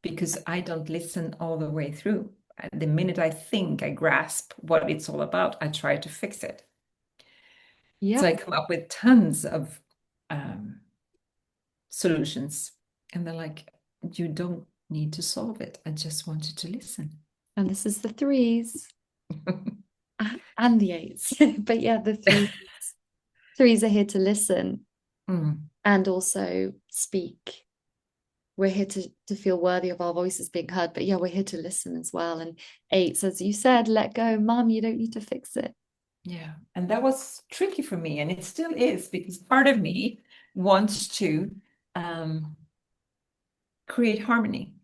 because I don't listen all the way through. The minute I think I grasp what it's all about, I try to fix it. So I Yep. come up with tons of um, solutions. And they're like, you don't need to solve it. I just want you to listen. And this is the threes and the eights. But yeah, the threes are here to listen Mm, and also speak. We're here to feel worthy of our voices being heard, but yeah, we're here to listen as well. And eights, as you said, let go, mom, you don't need to fix it. yeah. And that was tricky for me. And it still is because part of me wants to um, create harmony.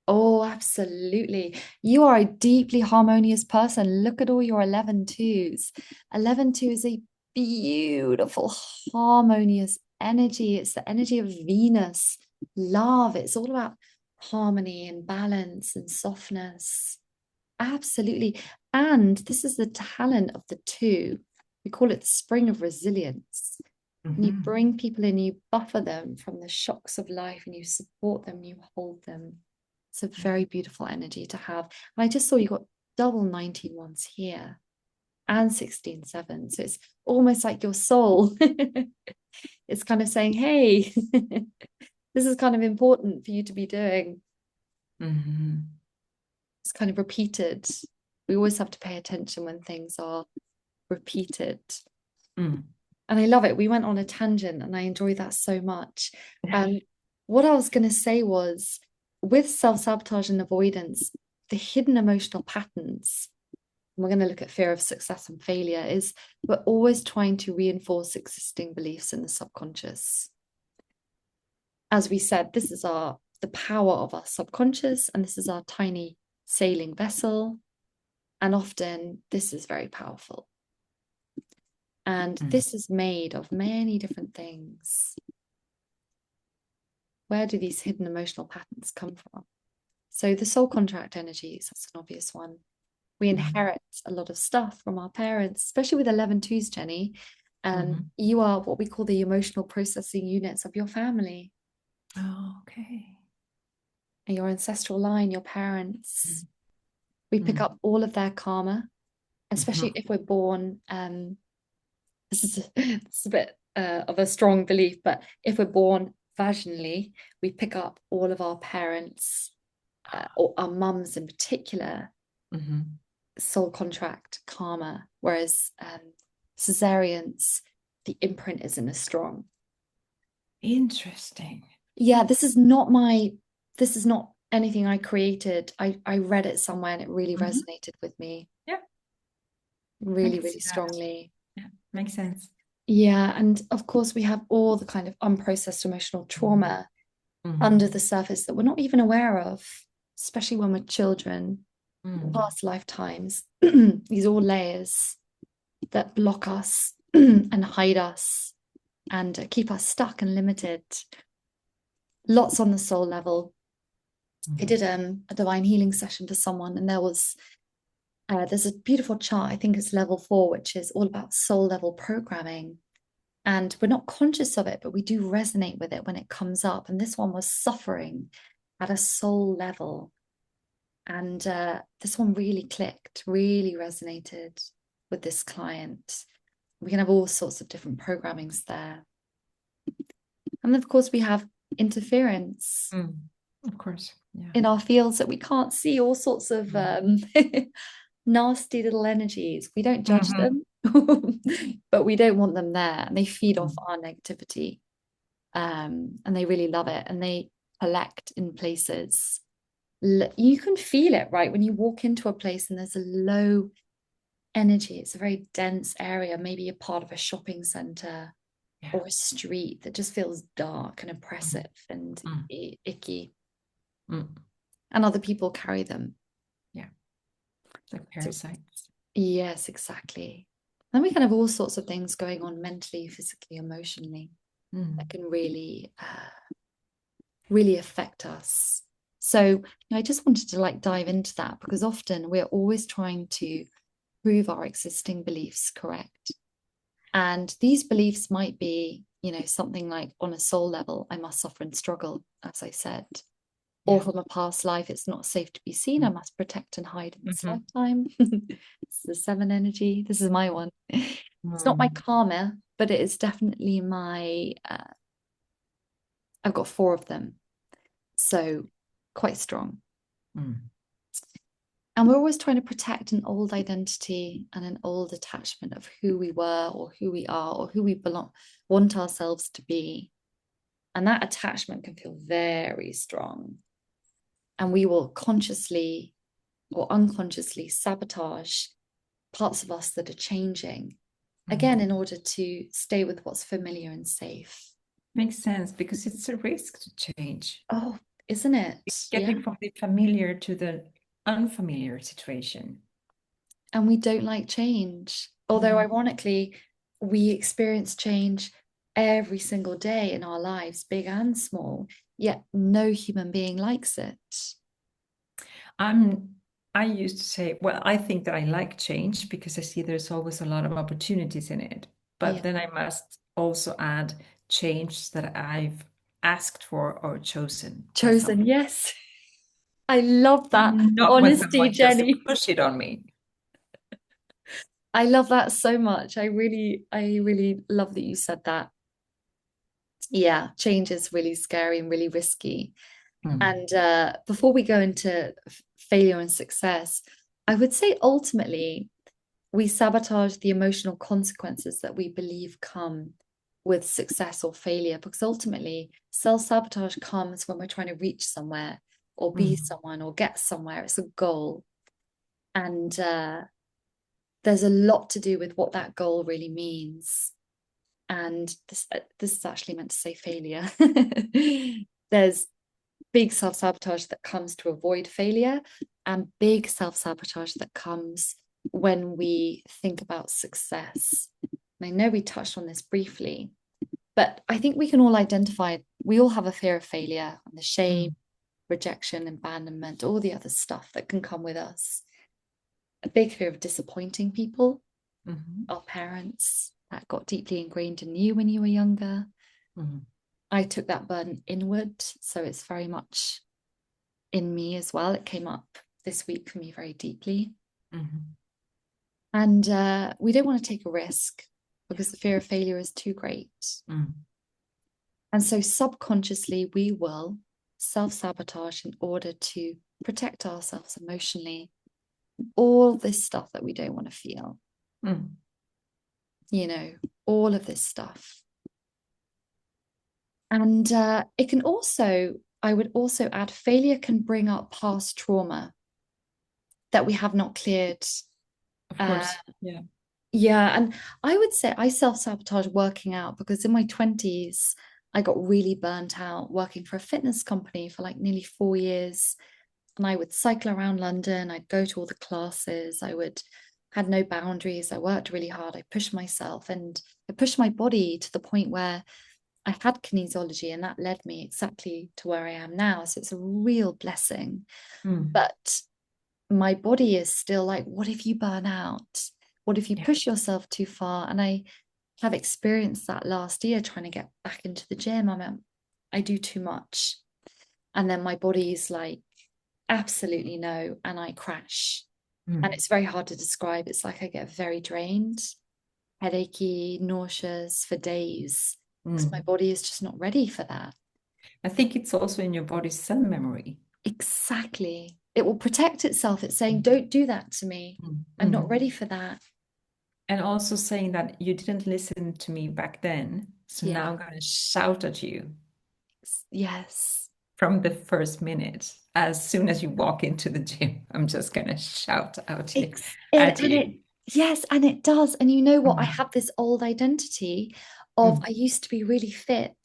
Oh, absolutely. You are a deeply harmonious person. Look at all your 11 twos. 11 two is a beautiful, harmonious energy. It's the energy of Venus, love. It's all about harmony and balance and softness. Absolutely. And this is the talent of the two. We call it the spring of resilience. And you Hmm. bring people in, you buffer them from the shocks of life, and you support them, you hold them. It's a very beautiful energy to have. And I just saw you got double 19 ones here and 16 sevens. So it's almost like your soul. It's kind of saying, hey, this is kind of important for you to be doing. Hmm. It's kind of repeated. We always have to pay attention when things are repeated. Mm. And I love it. We went on a tangent and I enjoy that so much. Um, what I was going to say was with self-sabotage and avoidance, the hidden emotional patterns, and we're going to look at fear of success and failure, is we're always trying to reinforce existing beliefs in the subconscious. As we said, this is the power of our subconscious, and this is our tiny sailing vessel. And often this is very powerful. And Mm. this is made of many different things. Where do these hidden emotional patterns come from? So the soul contract energies, that's an obvious one. We Mhm. inherit a lot of stuff from our parents, especially with 11 twos, Jenny. Mhm. You are what we call the emotional processing units of your family Oh, okay. and your ancestral line, your parents. Mm. We pick Mm. up all of their karma, especially Mhm. if we're born. This is a bit of a strong belief, but if we're born vaginally, we pick up all of our parents, or our mums in particular, Mhm. soul contract karma, whereas cesareans, the imprint isn't as strong. Interesting. Yeah, this is not anything I created. I read it somewhere and it really Mhm. resonated with me Yeah, I really, can see really that. strongly. Yeah, makes sense. Yeah, and of course we have all the kind of unprocessed emotional Mhm. trauma under Mhm. the surface that we're not even aware of, especially when we're children, Mm. past lifetimes. These are all layers that block us and hide us and keep us stuck and limited. Lots on the soul level. I Mm. did a divine healing session for someone, and there's a beautiful chart. I think it's level 4, which is all about soul level programming. And we're not conscious of it, but we do resonate with it when it comes up. And this one was suffering at a soul level. And this one really clicked, really resonated with this client. We can have all sorts of different programmings there. And of course, we have interference Mm. Of course. Yeah. in our fields that we can't see, all sorts of Mm. nasty little energies. We don't judge Mhm. them, but we don't want them there. And they feed off Mm. our negativity. And they really love it. And they collect in places. You can feel it, right? When you walk into a place and there's a low energy, it's a very dense area, maybe a part of a shopping center Yeah. or a street that just feels dark and Mm. oppressive and Mm. icky. Mm. And other people carry them. Yeah. The So, parasites. yes, exactly. Then we can have all sorts of things going on mentally, physically, emotionally that Mm. can really affect us. So I just wanted to like dive into that because often we're always trying to prove our existing beliefs correct. And these beliefs might be, something like on a soul level, I must suffer and struggle, as I said. Or Yeah. from a past life, it's not safe to be seen. I Mm. must protect and hide in this Mhm. lifetime. It's the 7 energy. This is my one. It's not my Mm. karma, but it is definitely I've got 4 of them. So quite strong. Mm. And we're always trying to protect an old identity and an old attachment of who we were or who we are or who we want ourselves to be. And that attachment can feel very strong. And we will consciously or unconsciously sabotage parts of us that are changing, again, Mm. in order to stay with what's familiar and safe. Makes sense because it's a risk to change. Oh, isn't it? Yeah. Getting from the familiar to the unfamiliar situation. And we don't like change. Although, Mm. ironically, we experience change every single day in our lives, big and small, yet no human being likes it. I'm I used to say, well, I think that I like change because I see there's always a lot of opportunities in it. But Yeah. then I must also add change that I've asked for or chosen by Chosen, someone, yes. I love that not when honesty, someone just Jenny. push it on me. I love that so much. I really love that you said that. Yeah, change is really scary and really risky. Mm, And before we go into failure and success, I would say ultimately we sabotage the emotional consequences that we believe come with success or failure, because ultimately self-sabotage comes when we're trying to reach somewhere or be mm, someone or get somewhere. It's a goal. And there's a lot to do with what that goal really means. And this is actually meant to say failure. There's big self-sabotage that comes to avoid failure, and big self-sabotage that comes when we think about success. And I know we touched on this briefly, but I think we can all identify, we all have a fear of failure and the shame, mm, rejection, abandonment, all the other stuff that can come with us. A big fear of disappointing people, mhm, our parents, that got deeply ingrained in you when you were younger. mhm, I took that burden inward, so it's very much in me as well. It came up this week for me very deeply. mhm. And we don't want to take a risk because the Yes. fear of failure is too great. Mm, And so subconsciously, we will self sabotage in order to protect ourselves emotionally. All this stuff that we don't want to feel, mm. you know, all of this stuff. And it can also, I would also add, failure can bring up past trauma that we have not cleared. Of Uh, course. Yeah. Yeah, and I would say I self-sabotage working out because in my 20s, I got really burnt out working for a fitness company for like nearly 4 years. And I would cycle around London, I'd go to all the classes, I would had no boundaries. I worked really hard, I pushed myself and I pushed my body to the point where I had kinesiology, and that led me exactly to where I am now. So it's a real blessing. Mm, But my body is still like, what if you burn out? What if you yeah. push yourself too far? And I have experienced that last year trying to get back into the gym. I do too much. And then my body's like, absolutely no. And I crash. And Mm, it's very hard to describe. It's like I get very drained, headachy, nauseous for days because my mm. body is just not ready for that. I think it's also in your body's cell memory. Exactly. It will protect itself. It's saying, Mm, don't do that to me. mm, I'm not mm. ready for that. And also saying that you didn't listen to me back then, so Yeah. now I'm going to shout at you Yes. from the first minute. As soon as you walk into the gym, I'm just going to shout out you, It at and it you. yes, and it does. And you know what? I Mm, have this old identity of mm, I used to be really fit,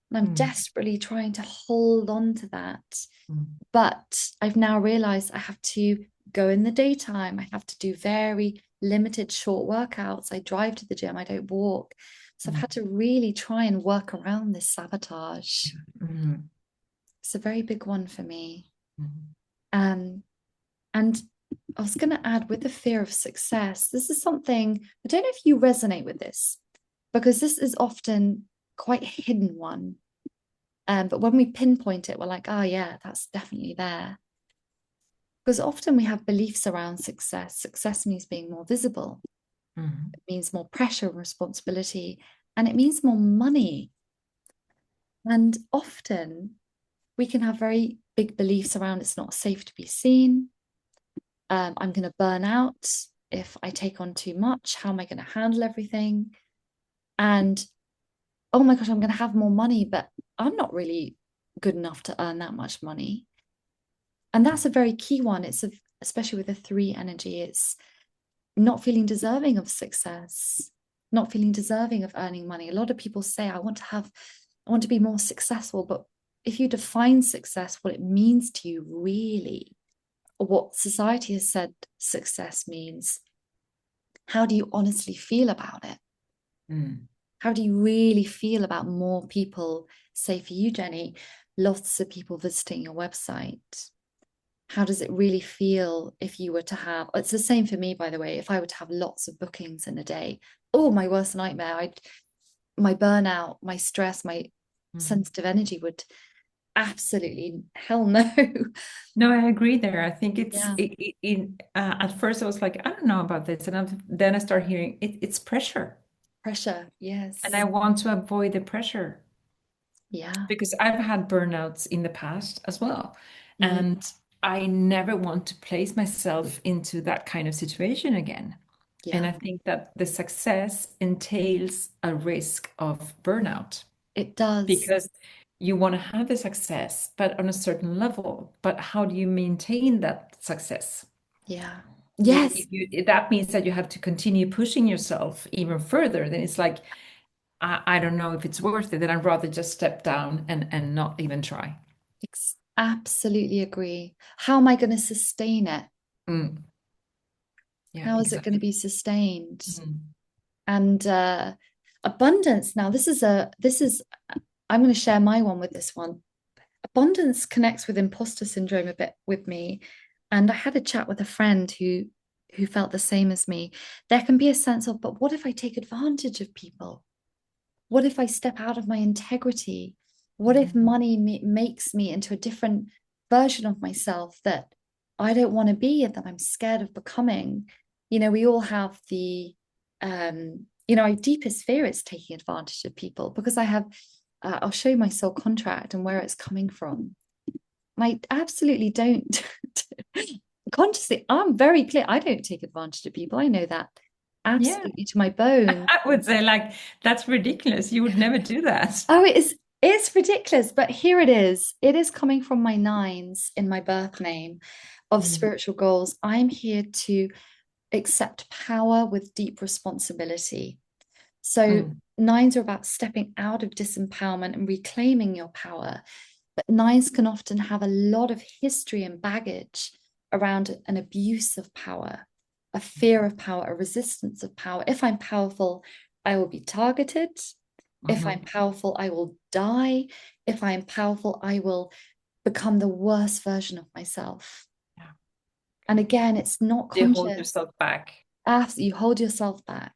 and I'm mm, desperately trying to hold on to that. mm, But I've now realized I have to go in the daytime. I have to do very limited short workouts. I drive to the gym, I don't walk. So I've mm, had to really try and work around this sabotage. mm, It's a very big one for me. mm, Um, And I was going to add with the fear of success, this is something, I don't know if you resonate with this, because this is often quite a hidden one. But when we pinpoint it, we're like, oh, yeah, that's definitely there. Because often we have beliefs around success. Success means being more visible, mm, it means more pressure and responsibility, and it means more money. And often we can have very big beliefs around it's not safe to be seen. I'm going to burn out if I take on too much. How am I going to handle everything? And oh my gosh, I'm going to have more money, but I'm not really good enough to earn that much money. And that's a very key one. Especially with the three energy, it's not feeling deserving of success, not feeling deserving of earning money. A lot of people say, I want to be more successful. But if you define success, what it means to you really, or what society has said success means, how do you honestly feel about it? mm. How do you really feel about more people, say for you, Jenny, lots of people visiting your website? How does it really feel if you were to have, it's the same for me, by the way, if I were to have lots of bookings in a day, oh, my worst nightmare. My burnout, my stress, my Mm. sensitive energy would absolutely hell no. No, I agree there. I think Yeah, at first I was like, I don't know about this. And then I start hearing it's pressure. pressure. And I Yes. want to avoid the pressure Yeah. because I've had burnouts in the past as well. Mm, And I never want to place myself into that kind of situation again. And I yeah. think that the success entails a risk of burnout It does. because you want to have the success, but on a certain level. But how do you maintain that success? Yeah. Yes, That means that you have to continue pushing yourself even further. Then it's like, I don't know if it's worth it. Then I'd rather just step down and not even try. absolutely agree. How am I going to sustain it? Mm, yeah, How is it going to exactly. be sustained? Mm, And abundance. Now, this is I'm going to share my one with this one. Abundance connects with imposter syndrome a bit with me. And I had a chat with a friend who felt the same as me. There can be a sense of, but what if I take advantage of people? What if I step out of my integrity? What if mhm, money makes me into a different version of myself that I don't want to be and that I'm scared of becoming? We all have our deepest fear is taking advantage of people because I'll show you my soul contract and where it's coming from. And I absolutely don't consciously, I'm very clear. I don't take advantage of people. I know that yeah, absolutely to my bone. I would say like that's ridiculous. You would never do that. Oh, it's ridiculous, but here it is. It is coming from my nines in my birth name of Mm, spiritual goals. I'm here to accept power with deep responsibility. So mm, nines are about stepping out of disempowerment and reclaiming your power. But nines can often have a lot of history and baggage around an abuse of power, a fear of power, a resistance of power. If I'm powerful, I will be targeted. If I'm mhm. powerful, I will die. If I am powerful, I will become the worst version of myself. Yeah, And okay. again, it's not You hold conscious. yourself back. After you hold yourself back.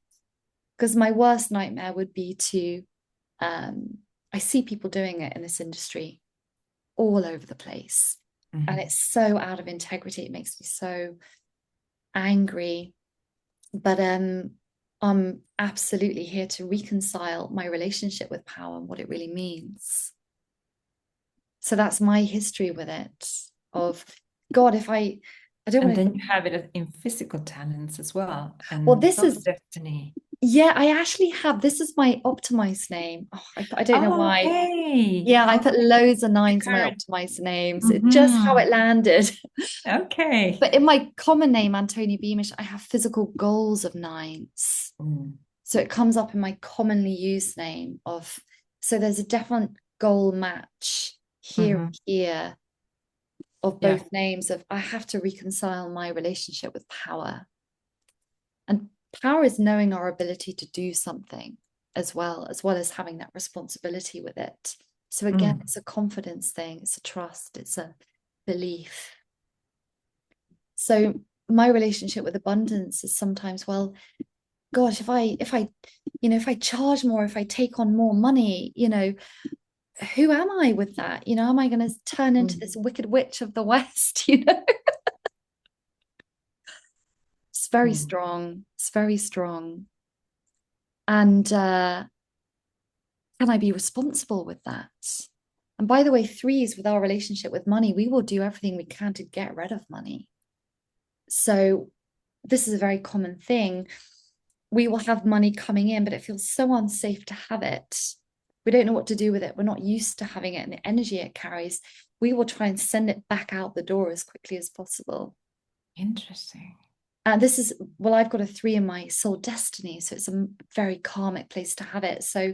Because my worst nightmare would be to, I see people doing it in this industry all over the place. And Mhm. it's so out of integrity. It makes me so angry. But I'm absolutely here to reconcile my relationship with power and what it really means. So that's my history with it of God, if I don't And want then to, you have it in physical talents as well, well, and this is, destiny. yeah, I actually have, this is my optimized name. Oh, I don't know Oh, why. okay. Yeah, I put Okay. loads of The nines in my current. optimized names. It's just how Hmm. it landed. Okay. But in my common name, Antonia Beamish, I have physical goals of nines. Mm, So it comes up in my commonly used name of, so there's a definite goal match here mhm. and here of Yeah. both names of I have to reconcile my relationship with power. And power is knowing our ability to do something as well as having that responsibility with it. So again, Mm. it's a confidence thing, it's a trust, it's a belief. So my relationship with abundance is sometimes, well, gosh, if I charge more, if I take on more money, who am I with that? Am I going to turn into Mm. this wicked witch of the West? It's very Mm. strong. It's very strong. And can I be responsible with that? And by the way, threes with our relationship with money, we will do everything we can to get rid of money. So this is a very common thing. We will have money coming in, but it feels so unsafe to have it. We don't know what to do with it. We're not used to having it and the energy it carries. We will try and send it back out the door as quickly as possible. Interesting. And this is, well, I've got a three in my soul destiny. So it's a very karmic place to have it. So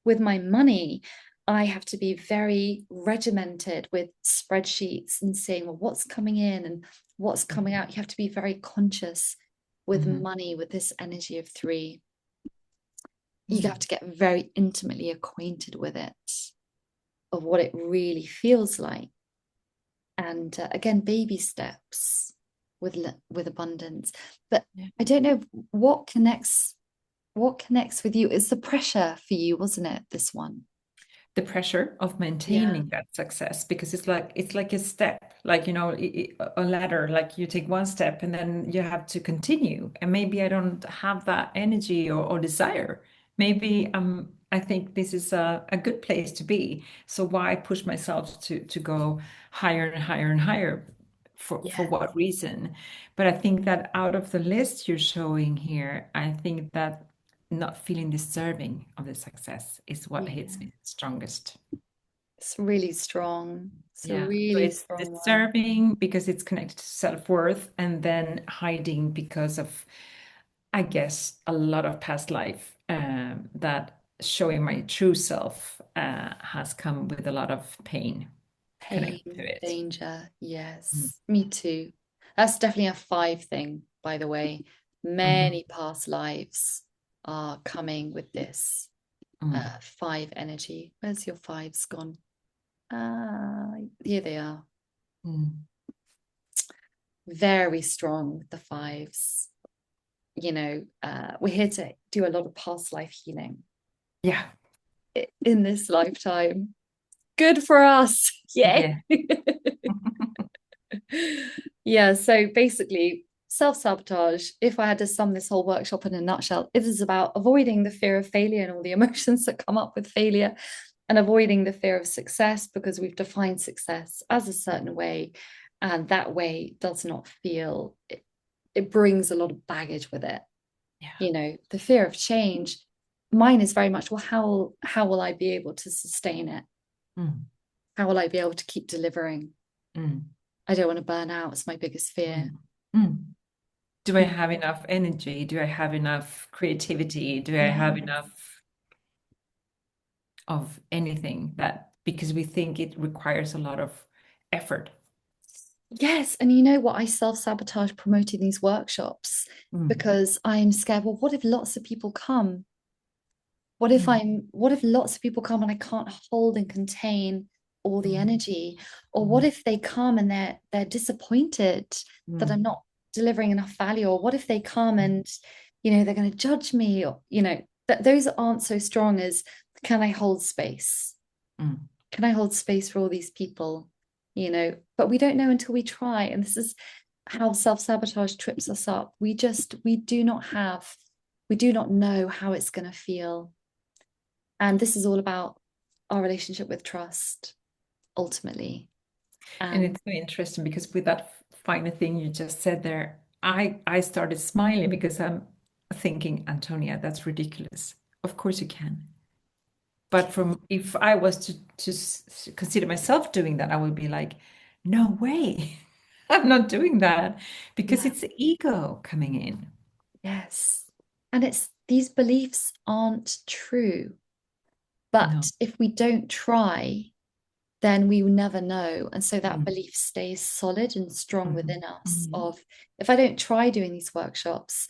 with my money, I have to be very regimented with spreadsheets and seeing, well, what's coming in and what's coming Mhm. out. You have to be very conscious with Mhm. money, with this energy of three. You have Mm. to get very intimately acquainted with it, of what it really feels like. And again, baby steps with abundance. But Yeah. I don't know what connects with you. It's the pressure for you, wasn't it? This one. The pressure of Yeah. maintaining that success, because it's like a step, like, a ladder, like you take one step and then you have to continue, and maybe I don't have that energy or desire. Maybe I think this is a good place to be, so why push myself to go higher and higher and higher? For Yeah. what reason? But I think that out of the list you're showing here, I think that not feeling deserving of the success is what hits Yeah. me strongest. It's really strong. It's a Yeah. So really it's strong one. deserving because it's connected to self-worth, and then hiding because of, I guess, a lot of past life, that showing my true self has come with a lot of pain connected to Pain, it. danger. Mm. Yes, me too. That's definitely a five thing, by the way. Mhm. Many past lives are coming with this Mm. five energy. Where's your fives gone? Ah, here they are. Mm. Very strong with the fives. We're here to do a lot of past life healing Yeah. in this lifetime. Good for us. Yay. Yeah. Yeah, so basically, self-sabotage, if I had to sum this whole workshop in a nutshell, it is about avoiding the fear of failure and all the emotions that come up with failure, and avoiding the fear of success because we've defined success as a certain way, and that way does not feel it brings a lot of baggage with it. Yeah. The fear of change, mine is very much, well, how will I be able to sustain it? Mm. How will I be able to keep delivering? Mm. I don't want to burn out. It's my biggest fear. Mm. Mm. Do I have enough energy? Do I have enough creativity? Do I Yeah. have enough of anything, that because we think it requires a lot of effort? Yes. And you know what? I self-sabotage promoting these workshops Mm. because I'm scared. Well, what if lots of people come? Mm. What if lots of people come and I can't hold and contain all the Mm. energy? Or what Mm. if they come and they're disappointed that I'm Mm. not delivering enough value? Or what if they come Mm. and, they're going to judge me? Or, those aren't so strong as, can I hold space? Mm. Can I hold space for all these people? But we don't know until we try. And this is how self-sabotage trips us up. We do not know how it's going to feel. And this is all about our relationship with trust, ultimately. And And it's so interesting because with that final thing you just said there, I started smiling because I'm thinking, Antonia, that's ridiculous. Of course you can. But from if I was to consider myself doing that, I would be like, no way, I'm not doing that, because yeah, it's the ego coming in. yes. And it's these beliefs aren't true. But No. if we don't try, then we will never know. And so that Mm. belief stays solid and strong Mhm. within us Mhm. of, if I don't try doing these workshops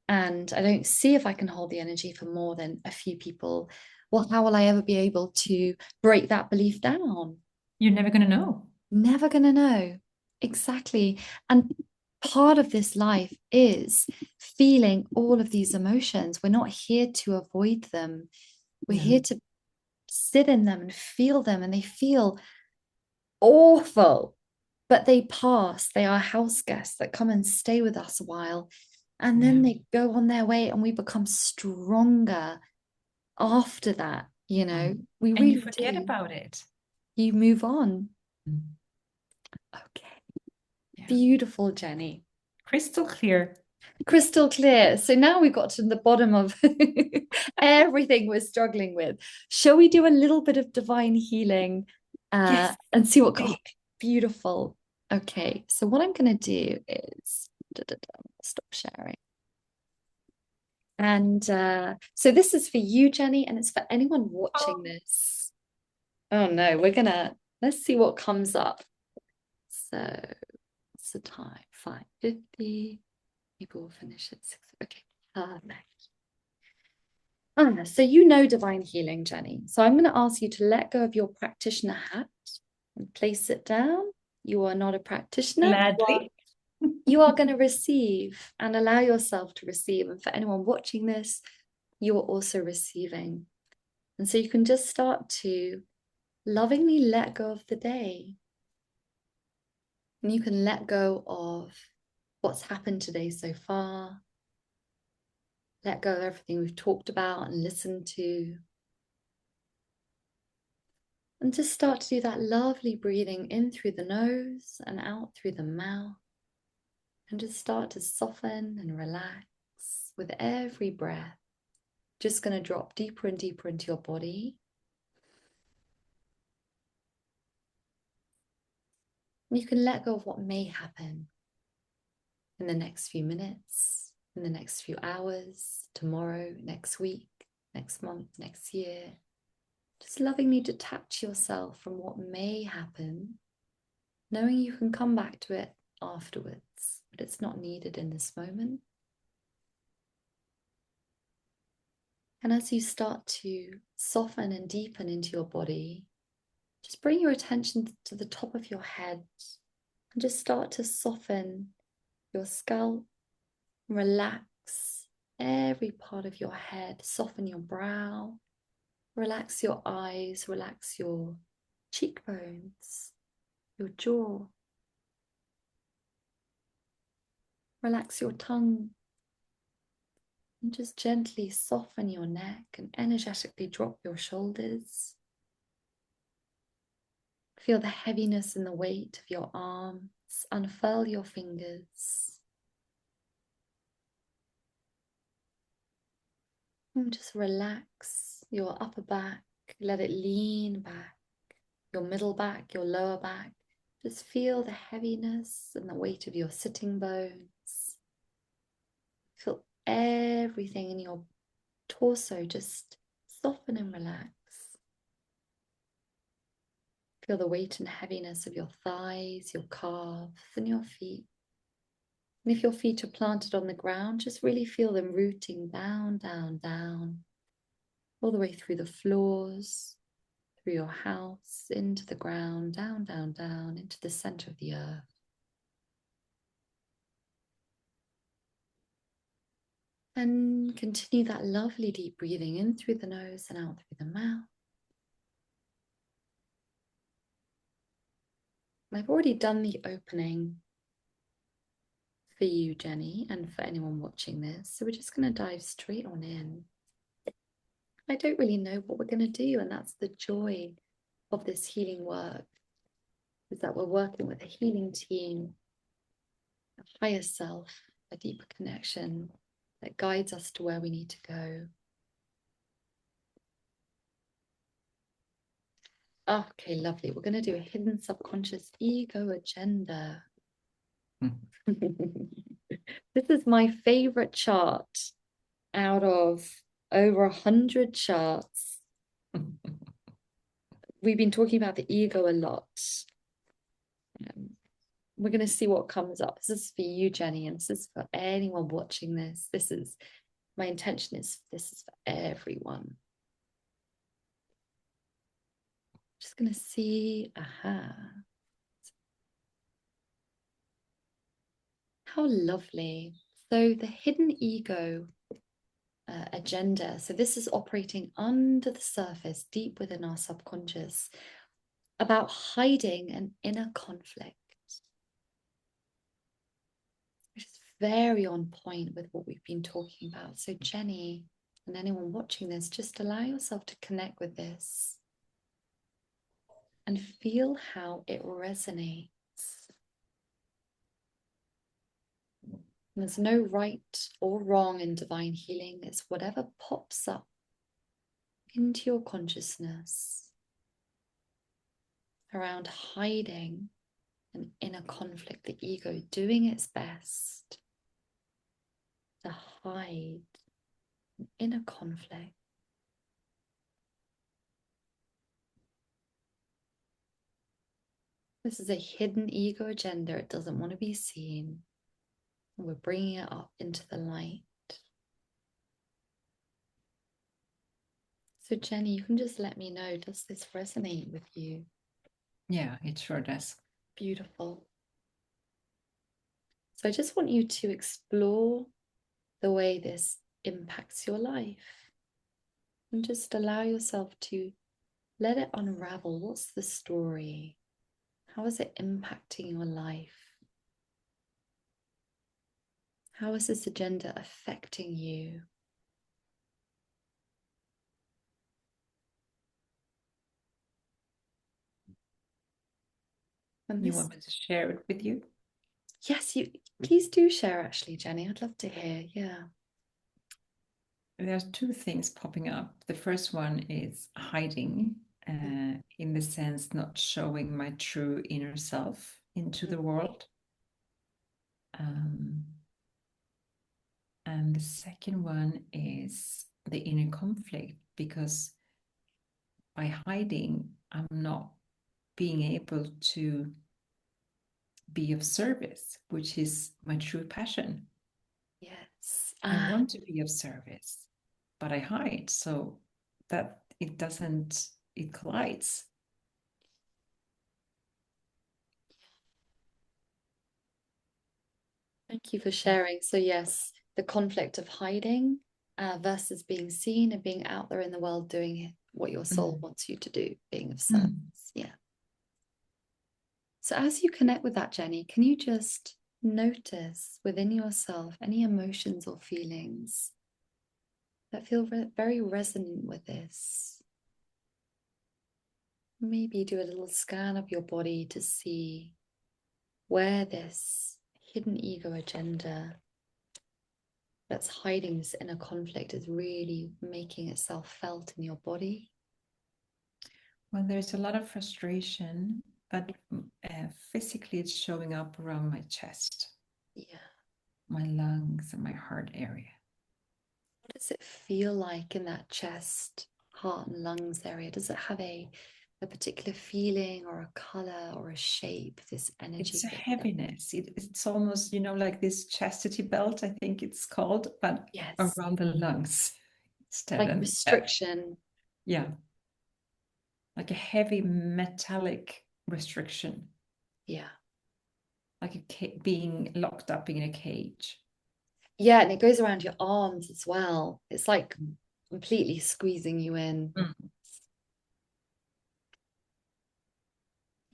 and I don't see if I can hold the energy for more than a few people, well, how will I ever be able to break that belief down? You're never going to know. Never gonna know. Exactly. And part of this life is feeling all of these emotions. We're not here to avoid them. We're Yeah. here to sit in them and feel them, and they feel awful, but they pass. They are house guests that come and stay with us a while, and Yeah. then they go on their way, and we become stronger after that. Mm. We And you really forget do. about it. You move on. Mm. Okay. Yeah. Beautiful, Jenny. Crystal clear. Crystal clear. So now we got to the bottom of everything we're struggling with. Shall we do a little bit of divine healing Yes. and see what? Oh, Please. beautiful. Okay. So what I'm going to do is stop sharing. And so this is for you, Jenny, and it's for anyone Oh, watching this. Oh no, let's see what comes up. So what's the time? 5:50. People will finish at 6. Okay. Perfect. So you know divine healing, Jenny. So I'm going to ask you to let go of your practitioner hat and place it down. You are not a practitioner. Gladly. You are going to receive and allow yourself to receive. And for anyone watching this, you are also receiving. And so you can just start to lovingly let go of the day. And you can let go of what's happened today so far. Let go of everything we've talked about and listened to. And just start to do that lovely breathing in through the nose and out through the mouth. And just start to soften and relax with every breath. Just going to drop deeper and deeper into your body. And you can let go of what may happen in the next few minutes, in the next few hours, tomorrow, next week, next month, next year. Just lovingly detach yourself from what may happen, knowing you can come back to it afterwards, but it's not needed in this moment. And as you start to soften and deepen into your body, just bring your attention to the top of your head and just start to soften your scalp, relax every part of your head, soften your brow, relax your eyes, relax your cheekbones, your jaw, relax your tongue, and just gently soften your neck and energetically drop your shoulders. Feel the heaviness and the weight of your arms. Unfurl your fingers. And just relax your upper back. Let it lean back. Your middle back, your lower back. Just feel the heaviness and the weight of your sitting bones. Feel everything in your torso just soften and relax. Feel the weight and heaviness of your thighs, your calves, and your feet. And if your feet are planted on the ground, just really feel them rooting down, down, down, all the way through the floors, through your house, into the ground, down, down, down, into the center of the earth. And continue that lovely deep breathing in through the nose and out through the mouth. I've already done the opening for you, Jenny, and for anyone watching this. So we're just going to dive straight on in. I don't really know what we're going to do, and that's the joy of this healing work, is that we're working with a healing team, a higher self, a deeper connection that guides us to where we need to go. Okay, lovely. We're going to do a hidden subconscious ego agenda. This is my favorite chart out of over 100 charts. We've been talking about the ego a lot. We're going to see what comes up. This is for you, Jenny, and this is for anyone watching this. My intention is this is for everyone. Just going to see, how lovely. So the hidden ego agenda. So this is operating under the surface, deep within our subconscious, about hiding an inner conflict, which is very on point with what we've been talking about. So Jenny and anyone watching this, just allow yourself to connect with this and feel how it resonates. There's no right or wrong in divine healing. It's whatever pops up into your consciousness around hiding an inner conflict, the ego doing its best to hide an inner conflict. This is a hidden ego agenda. It doesn't want to be seen. And we're bringing it up into the light. So Jenny, you can just let me know, does this resonate with you? Yeah, it sure does. Beautiful. So I just want you to explore the way this impacts your life and just allow yourself to let it unravel. What's the story? How is it impacting your life? How is this agenda affecting you? And You this, want me to share it with you? yes, you please do share actually, Jenny. I'd love to hear. Yeah. There's two things popping up. The first one is hiding, in the sense not showing my true inner self into the world. Um, and the second one is the inner conflict, because by hiding, I'm not being able to be of service, which is my true passion. Yes. I want to be of service, but I hide so that it doesn't, it collides. Thank you for sharing. So, yes, the conflict of hiding versus being seen and being out there in the world doing what your soul Mm. wants you to do, being of Mm. service. Yeah. So, as you connect with that, Jenny, can you just notice within yourself any emotions or feelings that feel very resonant with this? Maybe do a little scan of your body to see where this hidden ego agenda that's hiding this inner conflict is really making itself felt in your body. Well, there's a lot of frustration, but physically it's showing up around my chest, Yeah. my lungs, and my heart area. What does it feel like in that chest, heart, and lungs area? Does it have a particular feeling or a color or a shape, this It's energy a that heaviness. It's almost, like this chastity belt, I think it's called, but yes, around the lungs instead. like And restriction. yeah, like a heavy metallic restriction, Yeah. like being locked up in a cage. Yeah, and it goes around your arms as well. It's like completely squeezing you in. Mm.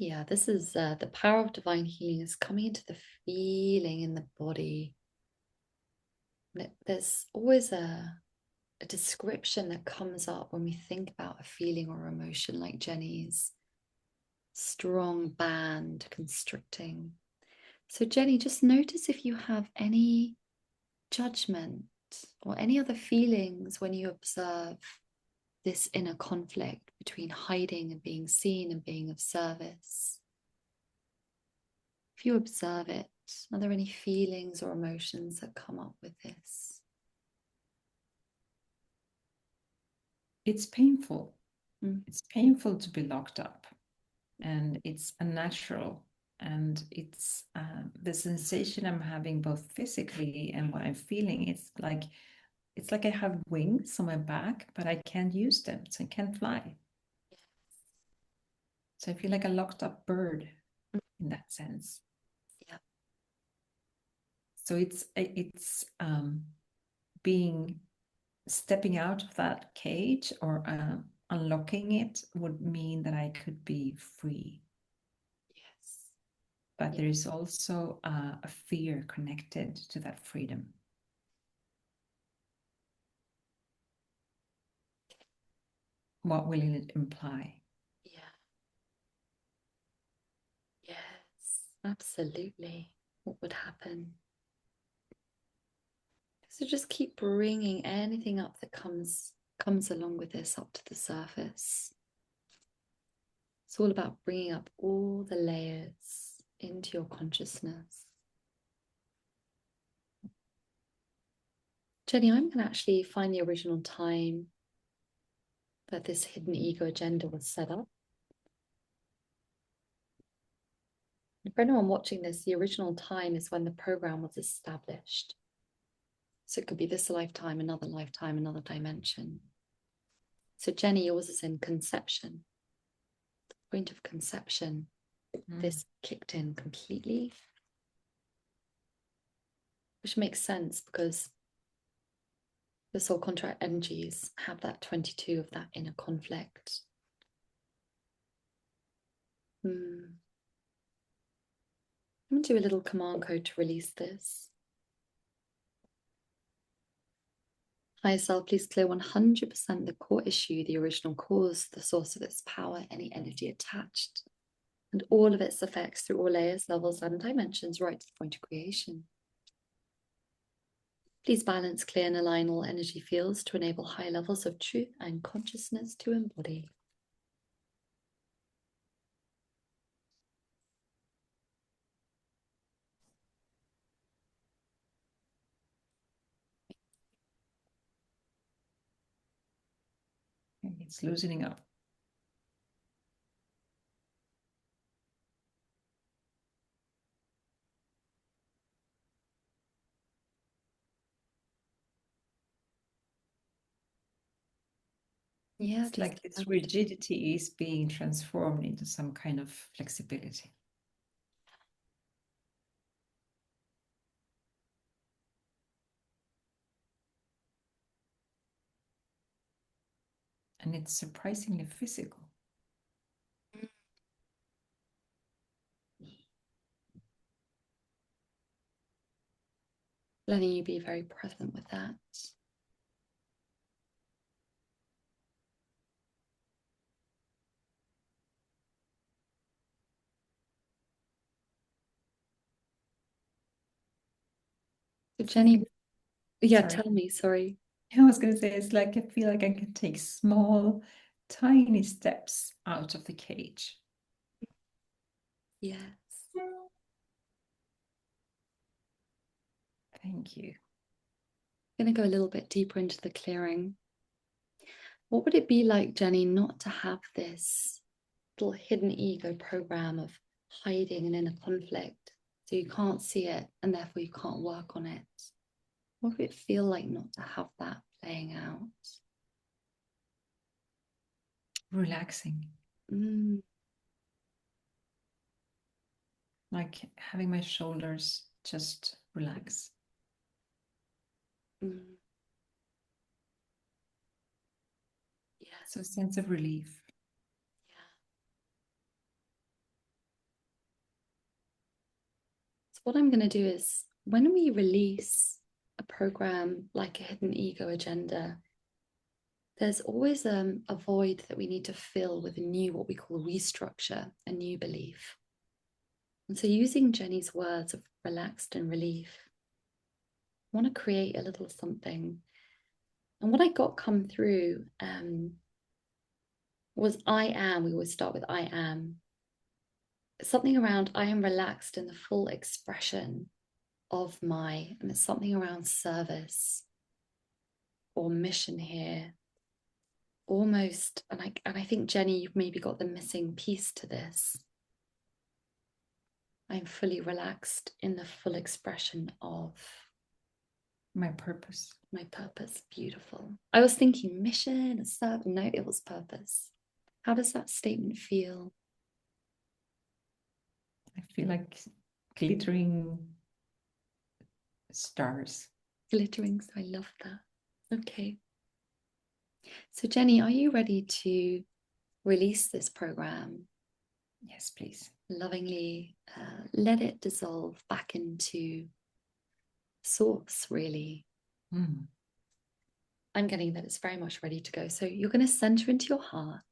Yeah, this is the power of divine healing is coming into the feeling in the body. There's always a description that comes up when we think about a feeling or emotion, like Jenny's strong band constricting. So, Jenny, just notice if you have any judgment or any other feelings when you observe this inner conflict between hiding and being seen and being of service. If you observe it, are there any feelings or emotions that come up with this? It's painful. Mm. It's painful to be locked up, and it's unnatural. And it's the sensation I'm having both physically and what I'm feeling. It's like I have wings on my back, but I can't use them, so I can't fly. So I feel like a locked up bird in that sense. Yeah. So it's being stepping out of that cage, or unlocking it would mean that I could be free. Yes. But Yeah. there is also a fear connected to that freedom. What will it imply? Yeah. Yes. Absolutely. What would happen? So just keep bringing anything up that comes along with this up to the surface. It's all about bringing up all the layers into your consciousness. Jenny, I'm going to actually find the original time that this hidden ego agenda was set up. And for anyone watching this, the original time is when the program was established. So it could be this lifetime, another dimension. So Jenny, yours is in conception, the point of conception. this kicked in completely, which makes sense because the soul contract energies have that 22 of that inner conflict. I'm going to do a little command code to release this. Higher self, please clear 100% the core issue, the original cause, the source of its power, any energy attached, and all of its effects through all layers, levels, and dimensions, right to the point of creation. Please balance, clear, and align all energy fields to enable high levels of truth and consciousness to embody. It's loosening up. Yeah, It's like this rigidity is being transformed into some kind of flexibility. And it's surprisingly physical. letting you be very present with that. So Jenny, yeah, Sorry. tell me, sorry. I was going to say, it's like I feel like I can take small, tiny steps out of the cage. Yes. Thank you. I'm going to go a little bit deeper into the clearing. What would it be like, Jenny, not to have this little hidden ego program of hiding an inner conflict so you can't see it and therefore you can't work on it? What would it feel like not to have that playing out? Relaxing. Like having my shoulders just relax. Mm. Yeah. So a sense of relief. Yeah. So what I'm going to do is when we release a program like a hidden ego agenda, there's always a void that we need to fill with a new, what we call restructure, a new belief. And so using Jenny's words of relaxed and relief, I want to create a little something. And what I got come through was I am, we always start with I am. Something around I am relaxed in the full expression of and it's something around service or mission here. Almost, and I think Jenny, you've maybe got the missing piece to this. I'm fully relaxed in the full expression of My purpose. my purpose. Beautiful. I was thinking mission, serve. No, it was purpose. How does that statement feel? I feel like glittering stars. Glittering. So I love that. Okay. So Jenny, are you ready to release this program? Yes, please. Lovingly let it dissolve back into source, really. I'm getting that it's very much ready to go. So you're going to center into your heart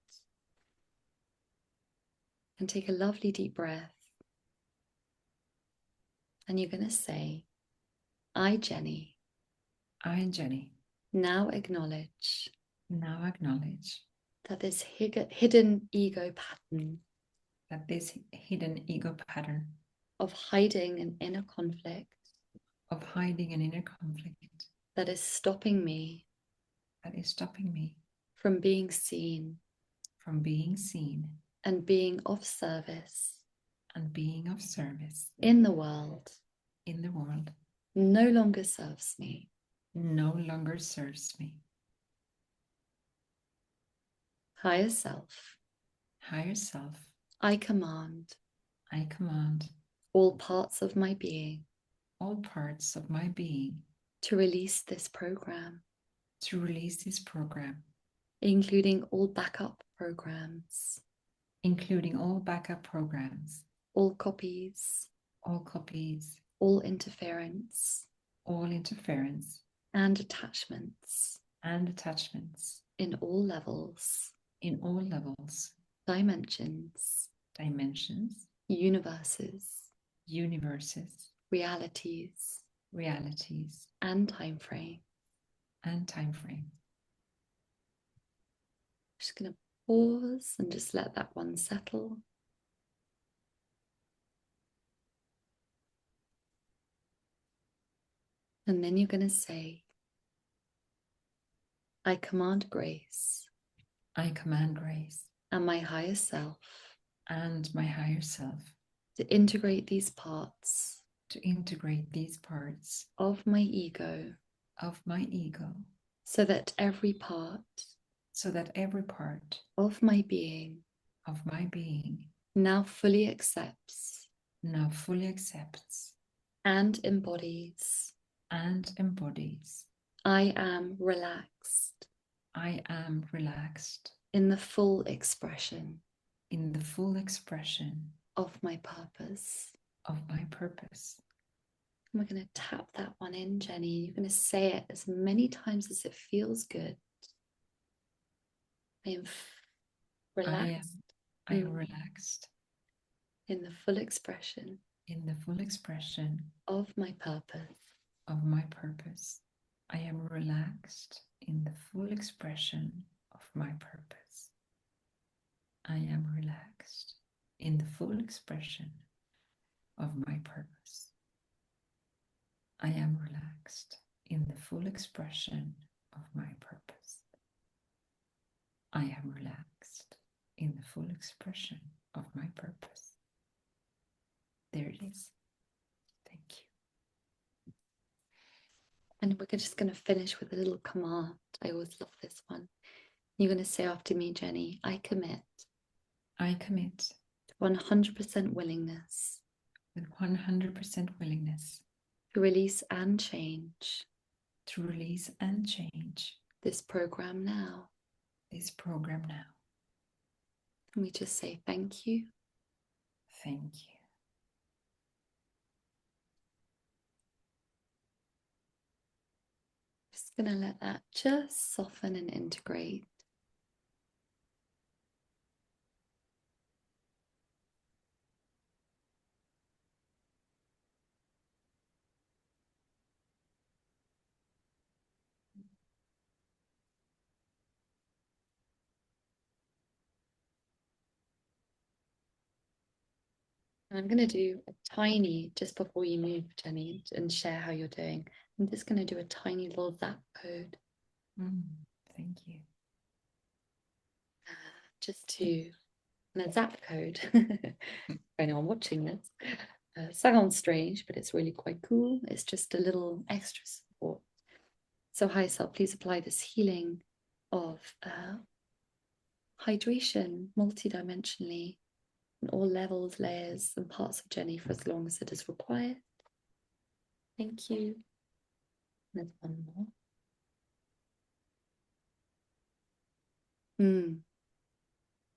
and take a lovely deep breath. And you're going to say, I, Jenny, Jenny, now acknowledge that this hidden ego pattern that this hidden ego pattern of hiding an inner conflict of hiding an inner conflict that is stopping me from being seen and being of service in the world no longer serves me. no longer serves me. Higher self, Higher self, I command I command all parts of my being all parts of my being to release this program, to release this program, including all backup programs, including all backup programs, all copies, all copies, all interference, all interference, and attachments and attachments in all levels, in all levels, dimensions, dimensions, universes, universes, realities, realities, and time frame. and time frame. Just going to pause and just let that one settle. And then you're going to say, I command grace I command grace and my higher self and my higher self to integrate these parts to integrate these parts of my ego of my ego so that every part so that every part of my being of my being now fully accepts now fully accepts and embodies and embodies I am relaxed I am relaxed in the full expression in the full expression of my purpose. of my purpose. And we're going to tap that one in, Jenny. You're going to say it as many times as it feels good. I am relaxed. I am relaxed in the full expression in the full expression of my purpose. of my purpose. I am relaxed in the full expression of my purpose. I am relaxed in the full expression of my purpose. I am relaxed in the full expression of my purpose. I am relaxed in the full expression of my purpose. There it is. Thank you. And we're just going to finish with a little command. I always love this one. You're going to say after me, Jenny, I commit I commit to 100% willingness with 100% willingness to release and change to release and change this program now. this program now. And we just say thank you. Thank you. Just going to let that just soften and integrate. And I'm going to do a tiny, just before you move, Jenny, and share how you're doing. I'm just going to do a tiny little zap code. Thank you. Just to, and a zap code for anyone watching this. Sounds strange, but it's really quite cool. It's just a little extra support. So, high self, please apply this healing of hydration multidimensionally in all levels, layers, and parts of Jenny for as long as it is required. Thank you. There's one more.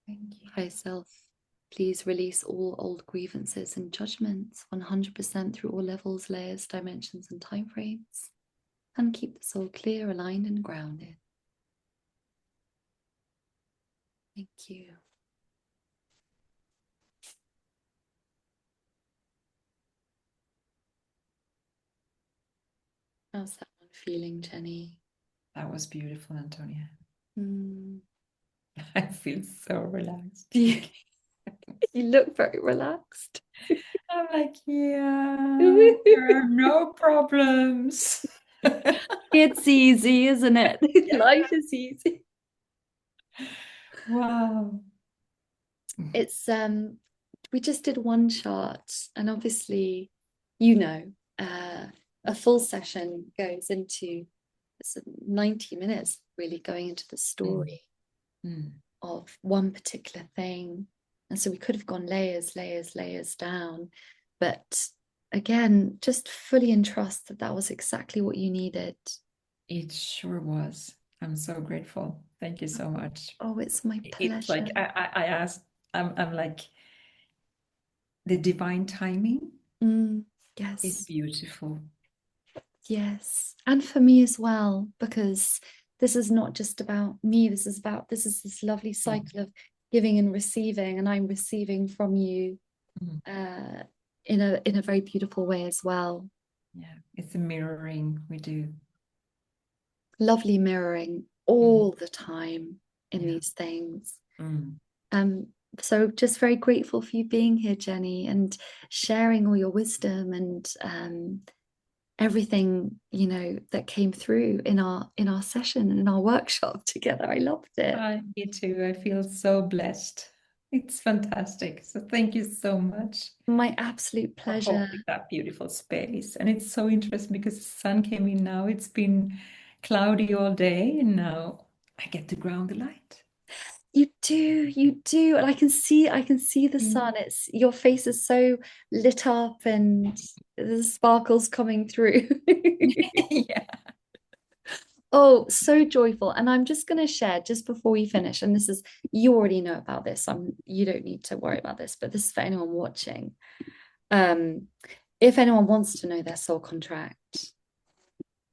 Thank you. High self, please release all old grievances and judgments 100% through all levels, layers, dimensions, and time frames, and keep the soul clear, aligned, and grounded. Thank you. How's that one feeling, Jenny? That was beautiful, Antonia. Mm. I feel so relaxed. You look very relaxed. I'm like, yeah, there are no problems. It's easy, isn't it? Yeah. Life is easy. Wow. It's we just did one chart, and obviously, you know, a full session goes into 90 minutes, really going into the story of one particular thing. And so we could have gone layers, layers, layers down. But again, just fully in trust that that was exactly what you needed. It sure was. I'm so grateful. Thank you so much. Oh, it's my It's pleasure. like I asked, I'm like, the divine timing Mm, is yes, beautiful. yes. And for me as well, because this is not just about me. This is this lovely Mm, cycle of giving and receiving, and I'm receiving from you mm. uh, in a very beautiful way as well. Yeah, it's a mirroring we do. Lovely mirroring Mm, all the time in yeah. these things. Mm. Um, so just very grateful for you being here, Jenny, and sharing all your wisdom and everything, you know, that came through in our session in our workshop together. I loved it. Me too. I feel so blessed. It's fantastic. So thank you so much My absolute for pleasure. holding that beautiful space. And it's so interesting because the sun came in now. It's been cloudy all day, and now I get to ground the light. You do, and I can see the Mm. sun. It's your face is so lit up, and the sparkles coming through. Yeah. Oh, so joyful. And I'm just going to share just before we finish. And this is, you already know about this. You don't need to worry about this, but this is for anyone watching. Um, if anyone wants to know their soul contract,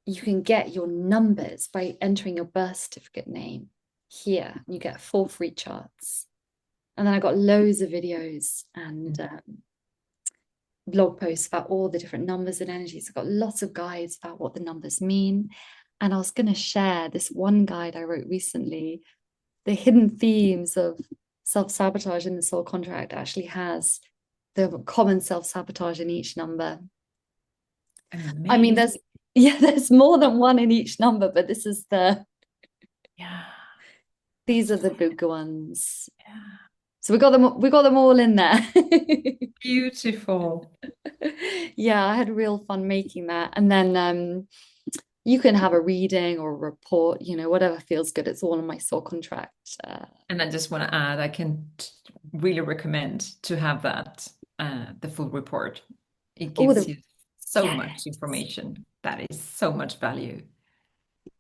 you can get your numbers by entering your birth certificate name here. You get 4 free charts. And then I got loads of videos and blog posts about all the different numbers and energies. I've got lots of guides about what the numbers mean. And I was going to share this one guide I wrote recently. The hidden themes of self-sabotage in the soul contract actually has the common self-sabotage in each number. I mean, Amazing. there's yeah, there's more than one in each number, but this is Yeah. these That's are the big ones. yeah. So we got them all in there. Beautiful. Yeah, I had real fun making that. And then you can have a reading or a report, you know, whatever feels good. It's all on my soul contract. And I just want to add, I can really recommend to have that, the full report. It Oh, gives the you so yes. much information. That is so much value.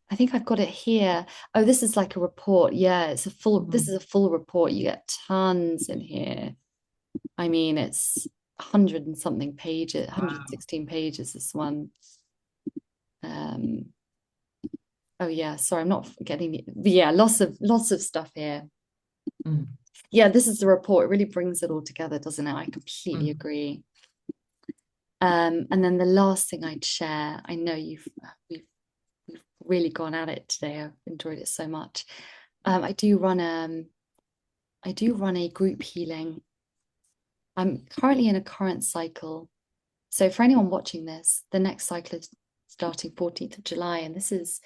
I think I've got it here. Oh, this is like a report. Yeah, this is Mm. a full report. You get tons in here. I mean, it's 100 and something pages, Wow. 116 pages, this one. Um, oh yeah, sorry, I'm not getting yeah, lots of stuff here. Mm. Yeah, this is the report. It really brings it all together, doesn't it? I completely Mm. agree. And then the last thing I'd share, I know we've really gone at it today. I've enjoyed it so much. I do run a group healing. I'm currently in a current cycle. So for anyone watching this, the next cycle is starting 14th of July, and this is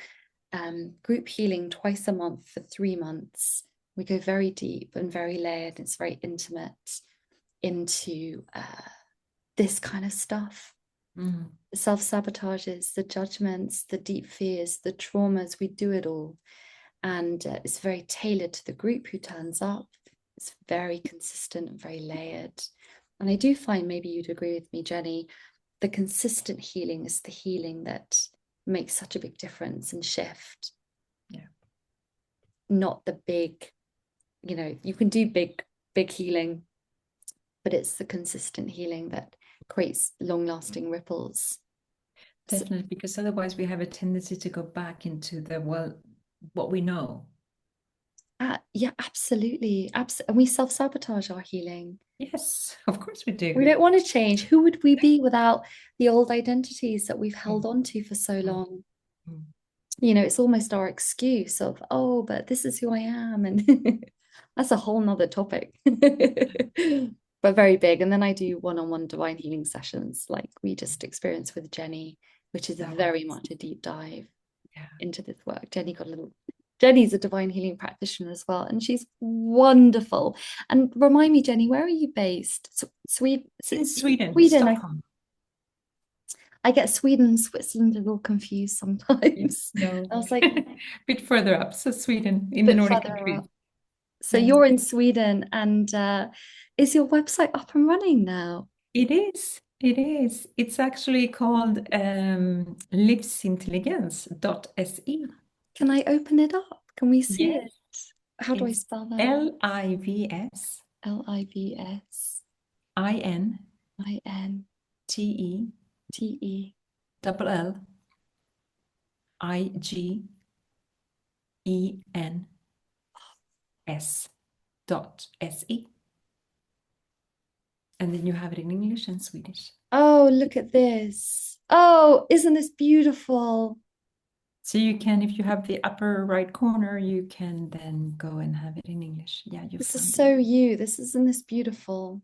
group healing twice a month for 3 months. We go very deep and very layered. It's very intimate into this kind of stuff. Mm. The self-sabotages, the judgments, the deep fears, the traumas, we do it all. And it's very tailored to the group who turns up. It's very consistent and very layered. And I do find, maybe you'd agree with me, Jenny, the consistent healing is the healing that makes such a big difference and shift, Yeah, not the big, you know, you can do big healing, but it's the consistent healing that creates long lasting ripples. So, definitely. Because otherwise, we have a tendency to go back into the, well, what we know. yeah, absolutely. And we self sabotage our healing. Yes, of course we We do. don't want to change. Who would we be without the old identities that we've held Mm. on to for so Mm. long? Mm. You know, it's almost our excuse of, oh, but this is who I am. And that's a whole nother topic, but very big. And then I do one-on-one divine healing sessions like we just experienced with Jenny, which is That was, very much a deep dive yeah, into this work. Jenny's a divine healing practitioner as well, and she's wonderful. And remind me, Jenny, where are you based? Sweden. in Sweden, Sweden. Stockholm. I get Sweden and Switzerland a little confused Yeah, sometimes. no, I was like, a bit further up. So Sweden in the bit Nordic further countries. up. So Yes, you're in Sweden, and is your website up and running now? it is. It is. It's actually called livsintelligens.se. Can I open it up? Can we see it? Yes, How do I it's spell that? LIVS Livs INTE INTE. double L IGENS.se. And then you have it in English and Swedish. Oh, look at this. Oh, isn't this beautiful? So you can, if you have the upper right corner, you can then go and have it in English. Yeah, you This is found it. so you. This isn't this beautiful,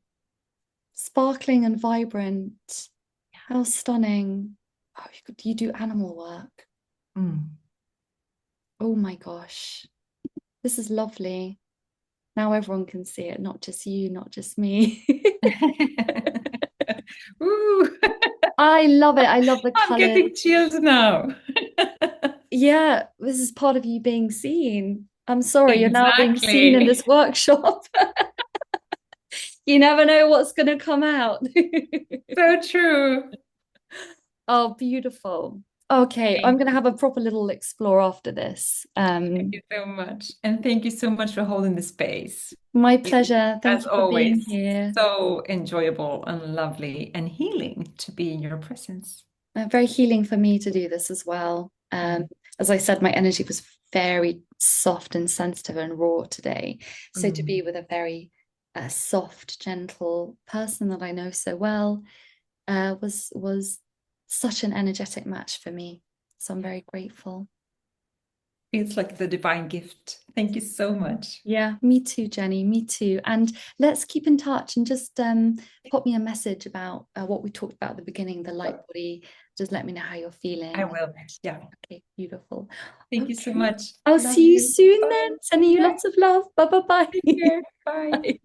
sparkling and vibrant. How stunning. Oh, you do animal work. Mm. Oh my gosh. This is lovely. Now everyone can see it, not just you, not just me. Ooh, I love it. I love the I'm colors. getting chills now. Yeah, this is part of you being seen. I'm sorry, you're now being seen in Exactly. this workshop. You never know what's going to come out. So true. Oh, beautiful. Okay, I'm Thank going to you. have a proper little explore after this. Thank you so much. And thank you so much for holding the space. My It is, pleasure. Thank as you for being always, here. so enjoyable and lovely and healing to be in your presence. Very healing for me to do this as well. Mm. As I said, my energy was very soft and sensitive and raw today. So to be Mm. with a very soft, gentle person that I know so well was such an energetic match for me. So I'm Yeah. very grateful. Feels like the divine gift. Thank you so much. Yeah, me too, Jenny. Me too. And let's keep in touch and just pop me a message about what we talked about at the beginning, the light body. Just let me know how you're I feeling. will. Yeah. Okay, beautiful. Thank you so Okay. much. I'll see you Lovely. soon Bye. then. Sending you Yeah. lots of love. Bye bye Take bye. care. Bye. Bye.